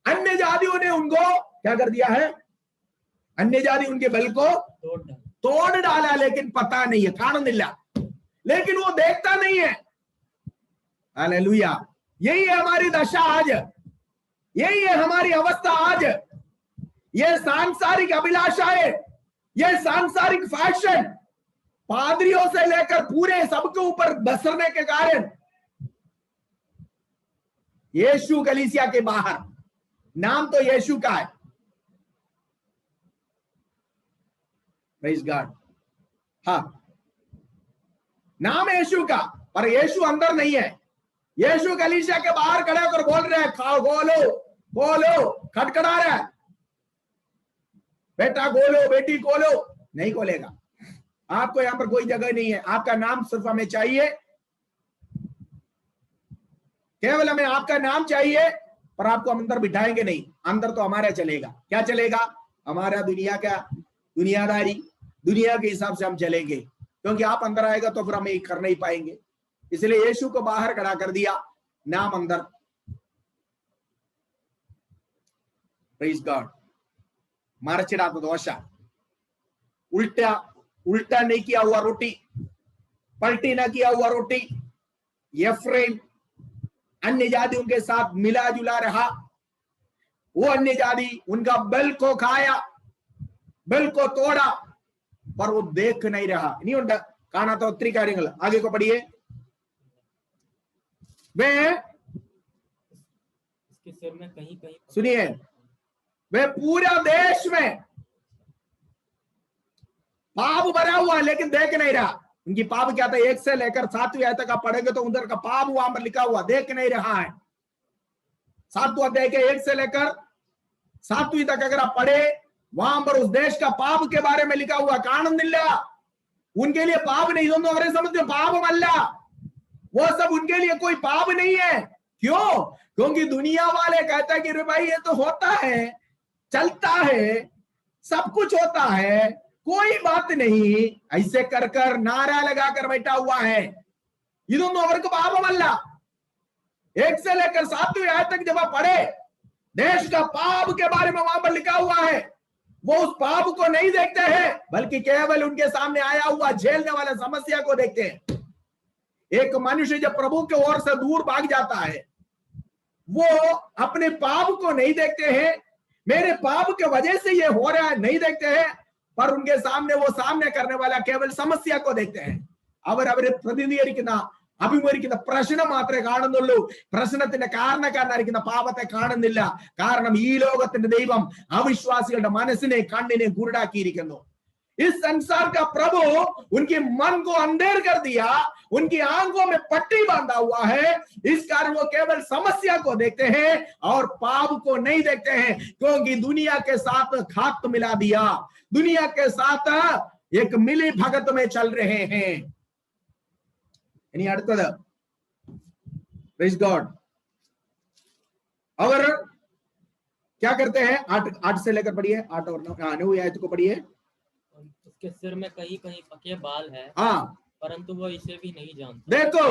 अन्य जातियों ने उनको क्या कर दिया है? अन्य जाति उनके बल को तोड़ डाला, लेकिन पता नहीं है, കാണുന്നില്ല, लेकिन वो देखता नहीं है। हालेलुया। यही है हमारी दशा आज, यही है हमारी अवस्था आज। ये सांसारिक अभिलाषाएं, ये सांसारिक फैशन पादरियों से लेकर पूरे सबके ऊपर बसरने के कारण यीशु कलीसिया के बाहर, नाम तो यीशु का है, प्रेज गॉड, हाँ नाम यीशु का, पर यीशु अंदर नहीं है। यीशु कलीसिया के बाहर खड़े होकर बोल रहे हैं, खाओ, खोलो खोलो, खटखड़ा रहा है, बेटा खोलो, बेटी खोलो, नहीं खोलेगा। आपको यहां पर कोई जगह नहीं है, आपका नाम सिर्फ हमें चाहिए, केवल हमें आपका नाम चाहिए, पर आपको हम अंदर बिठाएंगे नहीं। अंदर तो हमारा चलेगा। क्या चलेगा? हमारा दुनिया का दुनियादारी, दुनिया के हिसाब से हम चलेंगे, क्योंकि आप अंदर आएगा तो फिर हम एक कर नहीं पाएंगे। इसलिए यीशु को बाहर खड़ा कर दिया, नाम अंदर। Praise God. मरचिडाता दोष, उल्टा उल्टा नहीं किया हुआ रोटी, पलटी ना किया हुआ रोटी। एफ्रेम अन्य जातियों के साथ मिला जुला रहा। वो अन्य जाति उनका बल को खाया, बल को तोड़ा, पर वो देख नहीं रहा। नहीं उनका काना तो उत्तरी कार्यങ്ങൾ, आगे को पढ़िए। वे इसके सिर में कहीं कहीं, सुनिए, वे पूरा देश में पाप भरा हुआ, लेकिन देख नहीं रहा। उनकी पाप क्या था? 1 से लेकर 7वीं आयत तक आप पढ़ेंगे तो उधर का पाप वहां पर लिखा हुआ, देख नहीं रहा है। 7वां अध्याय के 1 से लेकर 7वीं तक अगर आप पढ़े, वहां पर उस देश का पाप के बारे में लिखा हुआ। കാണുന്നില്ല, उनके लिए पाप नहीं, दोनों अवरे समझते पापमല്ല, वो सब उनके लिए कोई पाप नहीं है। क्यों? क्योंकि दुनिया वाले कहते हैं कि भाई ये तो होता है, चलता है, सब कुछ होता है, कोई बात नहीं, ऐसे कर कर नारा लगाकर बैठा हुआ है। इधर അവർക്ക് പാപമല്ല। 1 से लेकर 7वीं आयत तक जब आप पढ़े, देश का पाप के बारे में वहां पर लिखा हुआ है। वो उस पाप को नहीं देखते हैं, बल्कि केवल उनके सामने आया हुआ झेलने वाला समस्या को देखते हैं। एक मनुष्य जब प्रभु के ओर से दूर भाग जाता है, वो अपने पाप को नहीं देखते हैं, मेरे पाप के वजह से ये हो रहा है नहीं देखते हैं, पर उनके सामने वो सामने करने वाला केवल समस्या को देखते हैं। അവരെ പ്രതിനിധീകരിക്കുന്ന, അഭിമുഖീകരിക്കുന്ന പ്രശ്നം മാത്രമേ കാണുന്നുള്ളൂ. പ്രശ്നത്തിന്റെ കാരണക്കാരനായിരിക്കുന്ന പാപത്തെ കാണുന്നില്ല. കാരണം ഈ ലോകത്തിന്റെ ദൈവം അവിശ്വാസികളുടെ മനസ്സിനെ കണ്ണിനെ കുരുടാക്കിയിരിക്കുന്നു. इस संसार का प्रभु उनके मन को अंधेर कर दिया, उनकी आंखों में पट्टी बांधा हुआ है। इस कारण वो केवल समस्या को देखते हैं और पाप को नहीं देखते हैं, क्योंकि दुनिया के साथ खात मिला दिया, दुनिया के साथ एक मिली भगत में चल रहे हैं। Praise God. और क्या करते हैं? 8 से लेकर पढ़िए, 8 और 9 आयत को पढ़िए। उसके सिर में कहीं कहीं पके बाल है, हाँ, परंतु वो इसे भी नहीं जानता। देखो,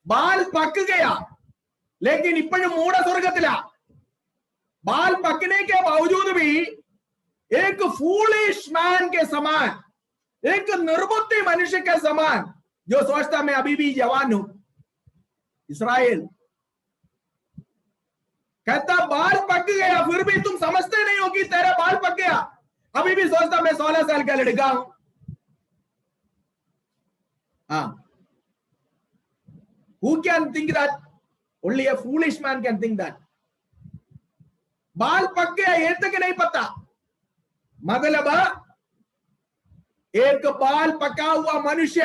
बाल पक गया, लेकिन इപ്പോഴും മൂഢ സ്വർഗത്തിലാ। बाल पकने के बावजूद भी एक फूलिश मैन के समान, एक निर्बुद्धि मनुष्य के समान, जो सोचता मैं अभी भी जवान हूं। इस्राएल कहता बाल पक गया, फिर भी तुम समझते नहीं हो कि तेरा बाल पक गया, अभी भी सोचता मैं 16 साल का लड़का हूं। Who can think that? Only a foolish man can think that. बाल पक गया ये तक नहीं पता, मतलब एक बाल पका हुआ मनुष्य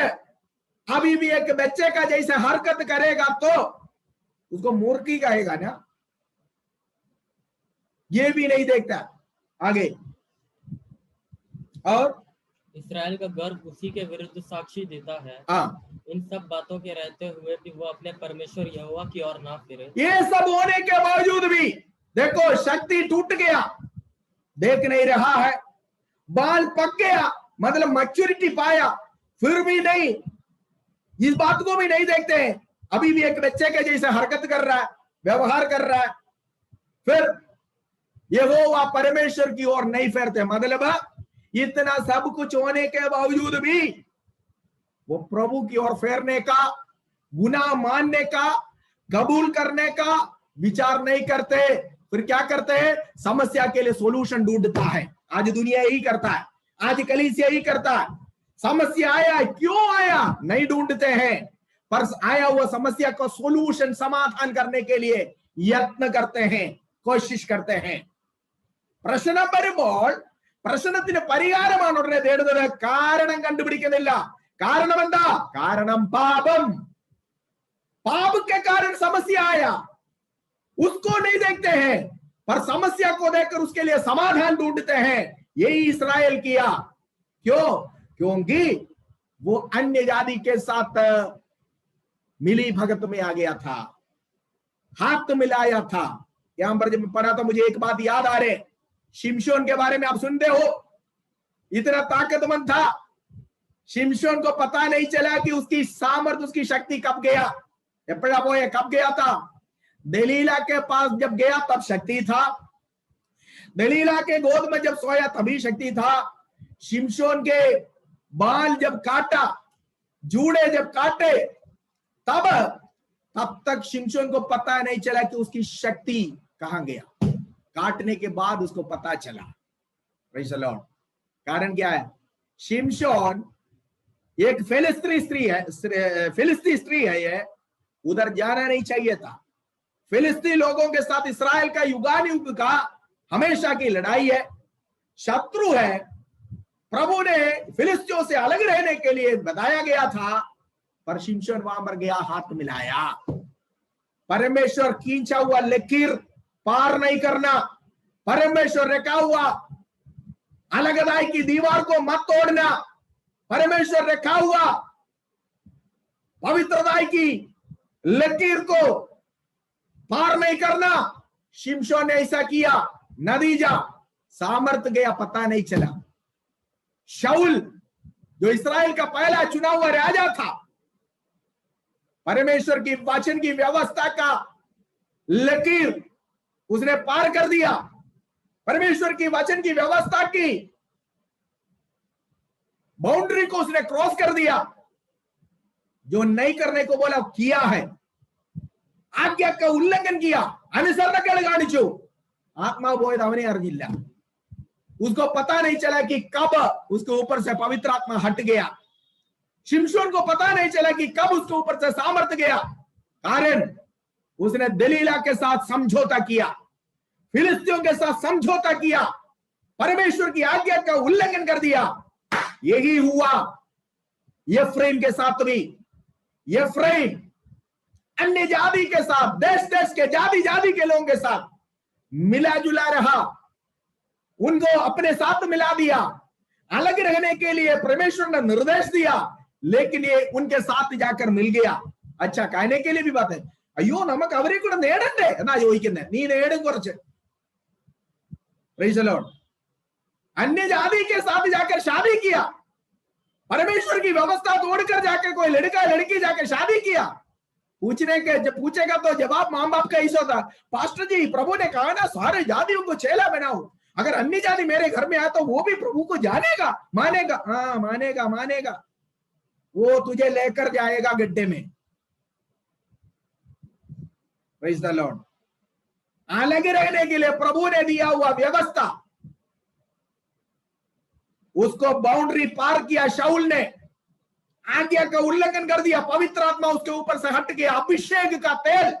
अभी भी एक बच्चे का जैसे हरकत करेगा तो उसको मूर्खी कहेगा ना, ये भी नहीं देखता। आगे, और इस्राएल का गर्व उसी के विरुद्ध साक्षी देता है। इन सब बातों के रहते हुए भी वो अपने परमेश्वर यहोवा की ओर ना फिरे। ये सब होने के बावजूद भी देखो शक्ति टूट गया, देख नहीं रहा है, बाल पक गया मतलब मैच्योरिटी पाया, फिर भी नहीं, इस बात को भी नहीं देखते हैं, अभी भी एक बच्चे के जैसे हरकत कर रहा है, व्यवहार कर रहा है, फिर यहोवा परमेश्वर की ओर नहीं फेरते। मतलब इतना सब कुछ होने के बावजूद भी वो प्रभु की ओर फेरने का, गुनाह मानने का, कबूल करने का विचार नहीं करते। फिर क्या करते हैं? समस्या के लिए सॉल्यूशन ढूंढता है। आज दुनिया यही करता है, आज कलीसिया यही करता है। समस्या आया, क्यों आया नहीं ढूंढते हैं, पर आया हुआ समस्या को सॉल्यूशन समाधान करने के लिए यत्न करते हैं, कोशिश करते हैं। പ്രശ്നം വരുമ്പോൾ പ്രശ്നത്തിന് പരിഹാരമാണ് ഉടനെ തേടുന്നത്, കാരണം കണ്ടുപിടിക്കുന്നില്ല। കാരണം എന്താ? കാരണം പാപം, पाप के कारण समस्या आया, उसको नहीं देखते हैं, पर समस्या को देखकर उसके लिए समाधान ढूंढते हैं। यही इस्राएल किया। क्यों? क्योंकि वो अन्य जाति के साथ मिली भगत में आ गया था, हाथ मिलाया था। यहां पर जब पढ़ा था मुझे एक बात याद आ रही, शिमशोन के बारे में आप सुनते हो, इतना ताकतमंद था, शिमशोन को पता नहीं चला कि उसकी सामर्थ, उसकी शक्ति कब गया, कब गया था। दलीला के पास जब गया तब शक्ति था, दलीला के गोद में जब सोया तभी शक्ति था। शिमशोन के बाल जब काटा, जूड़े जब काटे, तब तक शिमशोन को पता नहीं चला कि उसकी शक्ति कहां गया। काटने के बाद उसको पता चला। Praise the Lord. कारण क्या है? शिमशोन एक फिलिस्ती स्त्री है, ये उधर जाना नहीं चाहिए था। फिलिस्ती लोगों के साथ इस्राएल का युगानुयुग का हमेशा की लड़ाई है, शत्रु है। प्रभु ने फिलिस्तियों से अलग रहने के लिए बताया गया था, पर शिमशोन वहां पर गया, हाथ मिलाया। परमेश्वर खींचा हुआ लकीर पार नहीं करना, परमेश्वर रखा हुआ अलगदाई की दीवार को मत तोड़ना, परमेश्वर रखा हुआ पवित्रताई की लकीर को पार नहीं करना। शिमशोन ने ऐसा किया, नतीजा सामर्थ गया, पता नहीं चला। शाऊल जो इस्राएल का पहला चुना हुआ राजा था, परमेश्वर की वचन की व्यवस्था का लकीर उसने पार कर दिया, परमेश्वर की वचन की व्यवस्था की बाउंड्री को उसने क्रॉस कर दिया। जो नहीं करने को बोला किया है, आज्ञा का उल्लंघन किया, अनुसरणकेड़ काणिച്ചു, आत्मा പോയത് അവനെ അറിഞ്ഞില്ല। उसको पता नहीं चला कि कब उसके ऊपर से पवित्र आत्मा हट गया। शिमशोन को पता नहीं चला कि कब उसके ऊपर से सामर्थ गया, कारण उसने दलीला के साथ समझौता किया, फिलिस्तियों के साथ समझौता किया, परमेश्वर की आज्ञा का उल्लंघन कर दिया। यही हुआ यफ्रेम के साथ भी। यफ्रेम अन्य जाति के साथ, देश देश के जाति के लोगों के साथ मिला जुला रहा, उनको अपने साथ मिला दिया। अलग रहने के लिए परमेश्वर ने निर्देश दिया, लेकिन ये उनके साथ जाकर मिल गया। अच्छा, कहने के लिए भी बात है, अयो नमक അവരെ കൂടെ നേടണ്ടേ എന്നാ ചോദിക്കുന്നത്, നീ നേടും കുറച്ച്। Praise the Lord. अन्य जाति के साथ जाकर शादी किया, परमेश्वर की व्यवस्था तोड़कर जाकर कोई लड़का लड़की जाकर शादी किया। जब पूछेगा तो जवाब मां बाप का ऐसा था, पास्टर जी प्रभु ने कहा ना सारे जातियों को चेला बनाओ, अगर अन्य जाति मेरे घर में आया तो वो भी प्रभु को जानेगा, मानेगा। हाँ, मानेगा मानेगा, वो तुझे लेकर जाएगा गड्ढे में। Praise the Lord. अलग रहने के लिए प्रभु ने दिया हुआ व्यवस्था, उसको बाउंड्री पार किया शाऊल ने, आज्ञा का उल्लंघन कर दिया, पवित्र आत्मा उसके ऊपर से हट गया, अभिषेक का तेल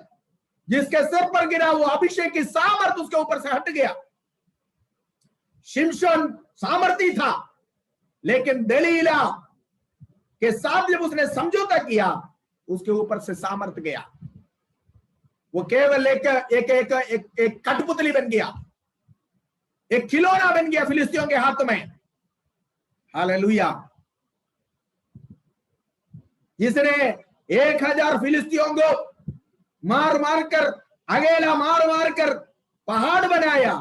जिसके सिर पर गिरा वो अभिषेक की सामर्थ उसके ऊपर से हट गया। शिमशोन सामर्थी था, लेकिन दलीला के साथ जब उसने समझौता किया उसके ऊपर से सामर्थ गया। वो केवल एक कठपुतली बन गया, एक खिलौना बन गया फिलिस्तियों के हाथ में। हालेलुया। जिसने 1000 फिलिस्तियों को मार मार कर, अकेला मार मार कर पहाड़ बनाया,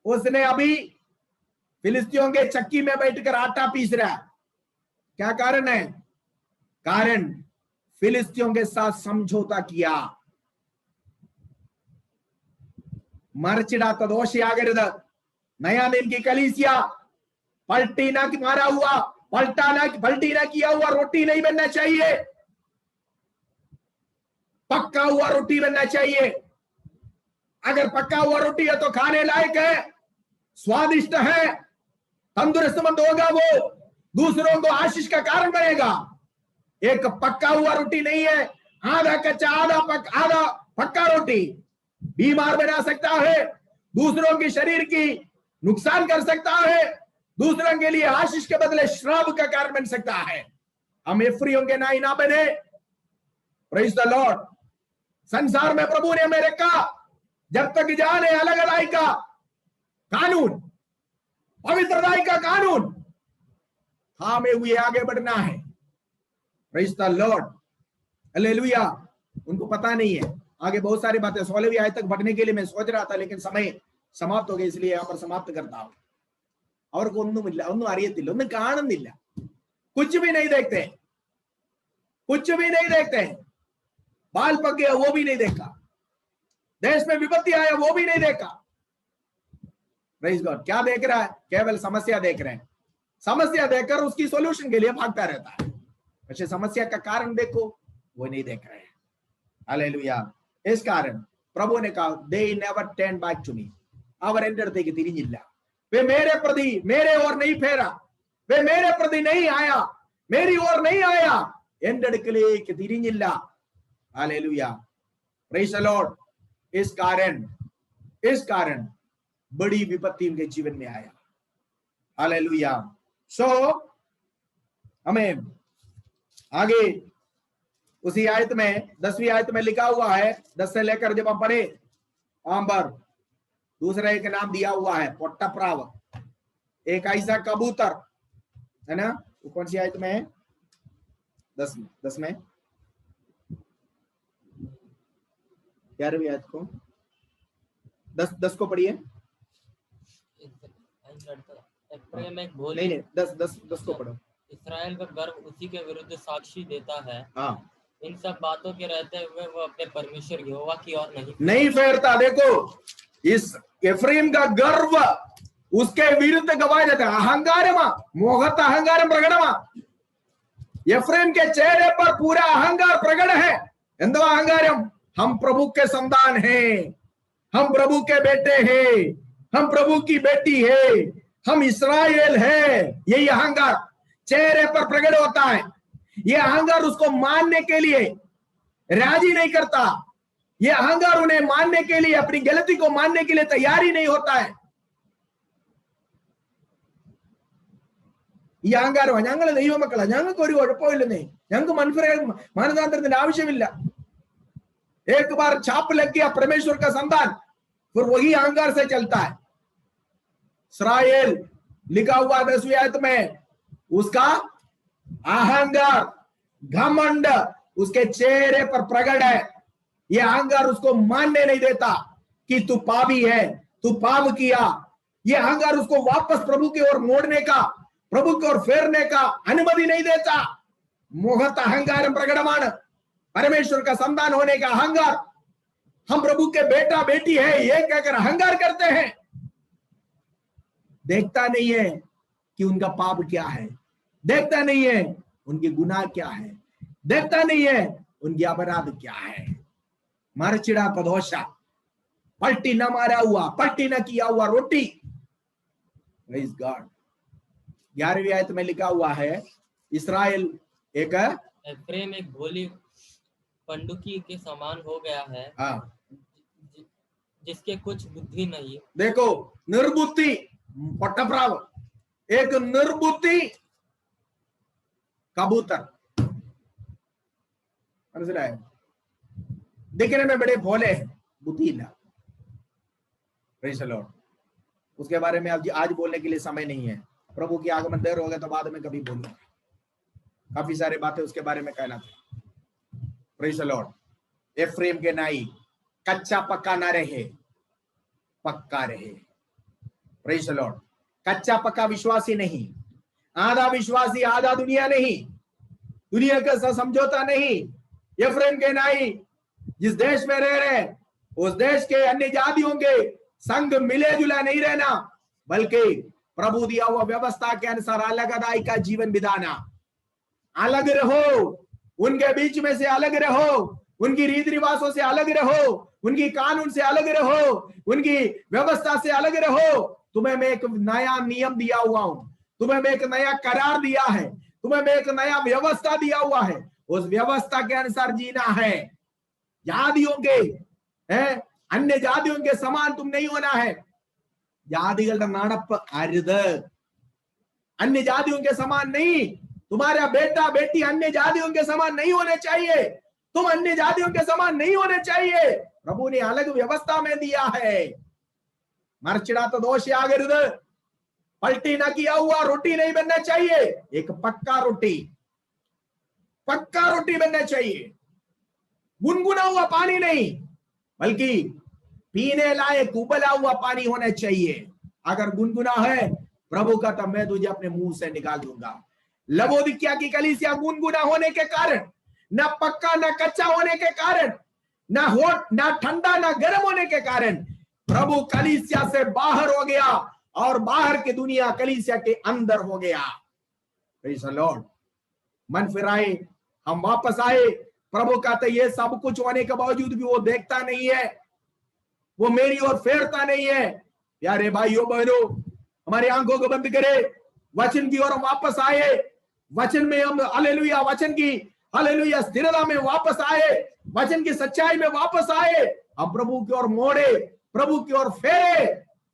उसने अभी फिलिस्तियों के चक्की में बैठकर आटा पीस रहा है। क्या कारण है? कारण फिलिस्तियों के साथ समझौता किया। मरचिड़ाता दोषियागरुद। नया दिन की कलीसिया पलटी ना मारा हुआ, पलटी ना किया हुआ रोटी नहीं बनना चाहिए, पक्का हुआ रोटी बनना चाहिए। अगर पक्का हुआ रोटी है तो खाने लायक है, स्वादिष्ट है, तंदुरुस्तमंद होगा, वो दूसरों को आशीष का कारण बनेगा। एक पक्का हुआ रोटी नहीं है, आधा कच्चा आधा पक्का रोटी बीमार बना सकता है, दूसरों के शरीर की नुकसान कर सकता है, दूसरों के लिए आशीष के बदले श्राप का कारण बन सकता है। हम एफ्रियों के नाई ना बने। Praise the Lord. संसार में प्रभु ने मेरे कहा, जब तक जाने अलग अलाई का कानून, पवित्रताई का कानून थामे हुए आगे बढ़ना है। Praise the Lord. हालेलुया। उनको पता नहीं है, आगे बहुत सारी बातें 16वीं आयत तक बढ़ने के लिए मैं सोच रहा था, लेकिन समय समाप्त हो गया, इसलिए यहां पर समाप्त करता हूं। അവർക്ക് ഒന്നുമില്ല, ഒന്നും അറിയത്തില്ല, ഒന്നും കാണുന്നില്ല, कुछ भी नहीं देखते, कुछ भी नहीं देखते। बाल पक गया वो भी नहीं देखा, देश में विपत्ति आया वो भी नहीं देखा। Praise God. क्या देख रहा है? केवल समस्या देख रहे हैं, समस्या देखकर उसकी सॉल्यूशन के लिए भागता रहता है। अच्छा, समस्या का कारण देखो, वो नहीं देख रहे हैं। हालेलुया। इस कारण प्रभु ने कहा, they never turn back to me. അവർ എന്റെ അടുത്തേക്ക് തിരിഞ്ഞില്ല, वे मेरे ओर नहीं फेरा, वे मेरे प्रति नहीं आया, मेरी ओर नहीं आया, എന്റെ അടുക്കലേക്ക് തിരിഞ്ഞില്ല। हालेलुया। Praise the Lord. इस कारण बड़ी विपत्ति उनके जीवन में आया। हालेलुया। सो हमें आगे उसी आयत में 10वीं आयत में लिखा हुआ है, 10 से लेकर जब हम पढ़े, आंबर, दूसरा एक नाम दिया हुआ है पोट्टाप्राव, एक ऐसा कबूतर है ना। वो कौन सी आयत में है? 10 में 11वीं आयत को 10 को पढ़िए। नहीं 10 को पढ़ो। इस्राएल का गर्व उसी के विरुद्ध साक्षी देता है। हाँ। इन सब बातों के रहते हुए वो अपने परमेश्वर यहोवा की ओर नहीं फेरता। देखो, इस एफ्रेम का गर्व उसके विरुद्ध गवाह देता है। अहंगारमा, मोहत अहंगारम प्रकटमा। एफ्रेम के चेहरे पर पूरा अहंकार प्रकट है। एंदवा अहंगारम, हम प्रभु के संतान हैं, हम प्रभु के बेटे हैं, हम प्रभु की बेटी है, हम इस्राएल है। यही अहंकार चेहरे पर प्रकट होता है। यह अहंकार उसको मानने के लिए राजी नहीं करता, यह अहंकार उन्हें मानने के लिए, अपनी गलती को मानने के लिए तैयार ही नहीं होता है। ഈ അഹങ്കാരം, ഞങ്ങൾ ദൈവമക്കളാ, ഞങ്ങൾക്ക് ഒരു കുഴപ്പമില്ലെന്നേ, ഞങ്ങൾക്ക് മാനസാന്തരത്തിന്റെ ആവശ്യമില്ല। एक बार छाप लग गया परमेश्वर का संतान, फिर वही अहंकार से चलता है। इस्राएल लिखा हुआ 10वीं आयत में, उसका अहंकार, घमंड उसके चेहरे पर प्रकट है। यह अहंकार उसको मानने नहीं देता कि तू पापी है, तू पाप किया। यह अहंकार उसको वापस प्रभु की ओर मोड़ने का, प्रभु की ओर फेरने का अनुमति नहीं देता। मोहत अहंकार प्रकटमान, परमेश्वर का संतान होने का अहंकार, हम प्रभु के बेटा बेटी है ये कहकर अहंकार करते हैं। देखता नहीं है कि उनका पाप क्या है, देखता नहीं है उनकी गुनाह क्या है, देखता नहीं है उनकी अपराध क्या है। मरचिड़ा कदोशा, पलटी न मारा हुआ, पलटी न किया हुआ रोटी। Praise God. 11वीं आयत में लिखा हुआ है, इस्राएल एफ्रेम एक भोली पंडुकी के समान हो गया है, जिसके कुछ बुद्धि नहीं। देखो, निर्बुद्धि पट्टप्राव, एक निर्बुद्धि कबूतर, समझ रहा है, दिखने में बड़े भोले हैं, बुद्धीला। Praise the Lord. उसके बारे में आज बोलने के लिए समय नहीं है। प्रभु की आगमन देर हो गया तो बाद में कभी बोलूंगा, काफी सारी बातें उसके बारे में कहना था। Praise the Lord. एफ्रेम के नाई कच्चा पक्का ना रहे, पक्का रहे। Praise the Lord. कच्चा पक्का विश्वासी नहीं, आधा विश्वासी आधा दुनिया नहीं, दुनिया का समझौता नहीं। एफ्रेम के नाई जिस देश में रह रहे उस देश के अन्य जातियों के संग मिले जुला नहीं रहना, बल्कि प्रभु दिया हुआ व्यवस्था के अनुसार अलग अदाई का जीवन बिताना। अलग रहो, उनके बीच में से अलग रहो, उनकी रीति रिवाजों से अलग रहो, उनकी कानून से अलग रहो, उनकी व्यवस्था से अलग रहो। तुम्हें मैं एक नया नियम दिया हुआ हूं, तुम्हें मैं एक नया करार दिया है, तुम्हें मैं एक नया व्यवस्था दिया हुआ है, उस व्यवस्था के अनुसार जीना है। जातियों के अन्य जातियों के समान तुम नहीं होना है। जातिകളുടെ നടപ്പ് അരുത്, अन्य जातियों के समान नहीं। तुम्हारा बेटा बेटी अन्य जातियों के समान नहीं होने चाहिए, तुम अन्य जातियों के समान नहीं होने चाहिए। प्रभु ने अलग व्यवस्था में दिया है। मरचिड़ाता दोष आगरुद, पलटी ना किया हुआ रोटी नहीं बनना चाहिए, एक पक्का रोटी, पक्का रोटी बनना चाहिए। गुनगुना हुआ पानी नहीं, बल्कि पीने लायक उबला हुआ पानी होना चाहिए। अगर गुनगुना है प्रभु का, तब मैं तुझे अपने मुंह से निकाल दूंगा। लवोदिकिया की कलीसिया गुनगुना होने के कारण, ना पक्का ना कच्चा होने के कारण, ना हॉट ना ठंडा ना गर्म होने के कारण प्रभु कलीसिया से बाहर हो गया और बाहर की दुनिया कलीसिया के अंदर हो गया। Praise the Lord. मन फिराए, हम वापस आए। प्रभु कहते ये सब कुछ होने के बावजूद भी वो देखता नहीं है, वो मेरी ओर फेरता नहीं है। प्यारे भाइयों बहनों, हमारी आंखों को बंद करे, वचन की ओर हम वापस आए, वचन में हम हालेलुया, वचन की हालेलुया स्थिरता में वापस आए, वचन की सच्चाई में वापस आए। हम प्रभु की ओर मोड़े, प्रभु की ओर फेरे।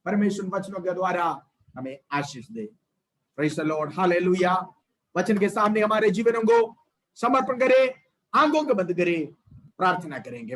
परमेश्वर वचनों के द्वारा हमें आशीष दे। Praise the Lord. हालेलुया। वचन के सामने हमारे जीवनों को समर्पण करें, आंखों को बंद करें, प्रार्थना करेंगे।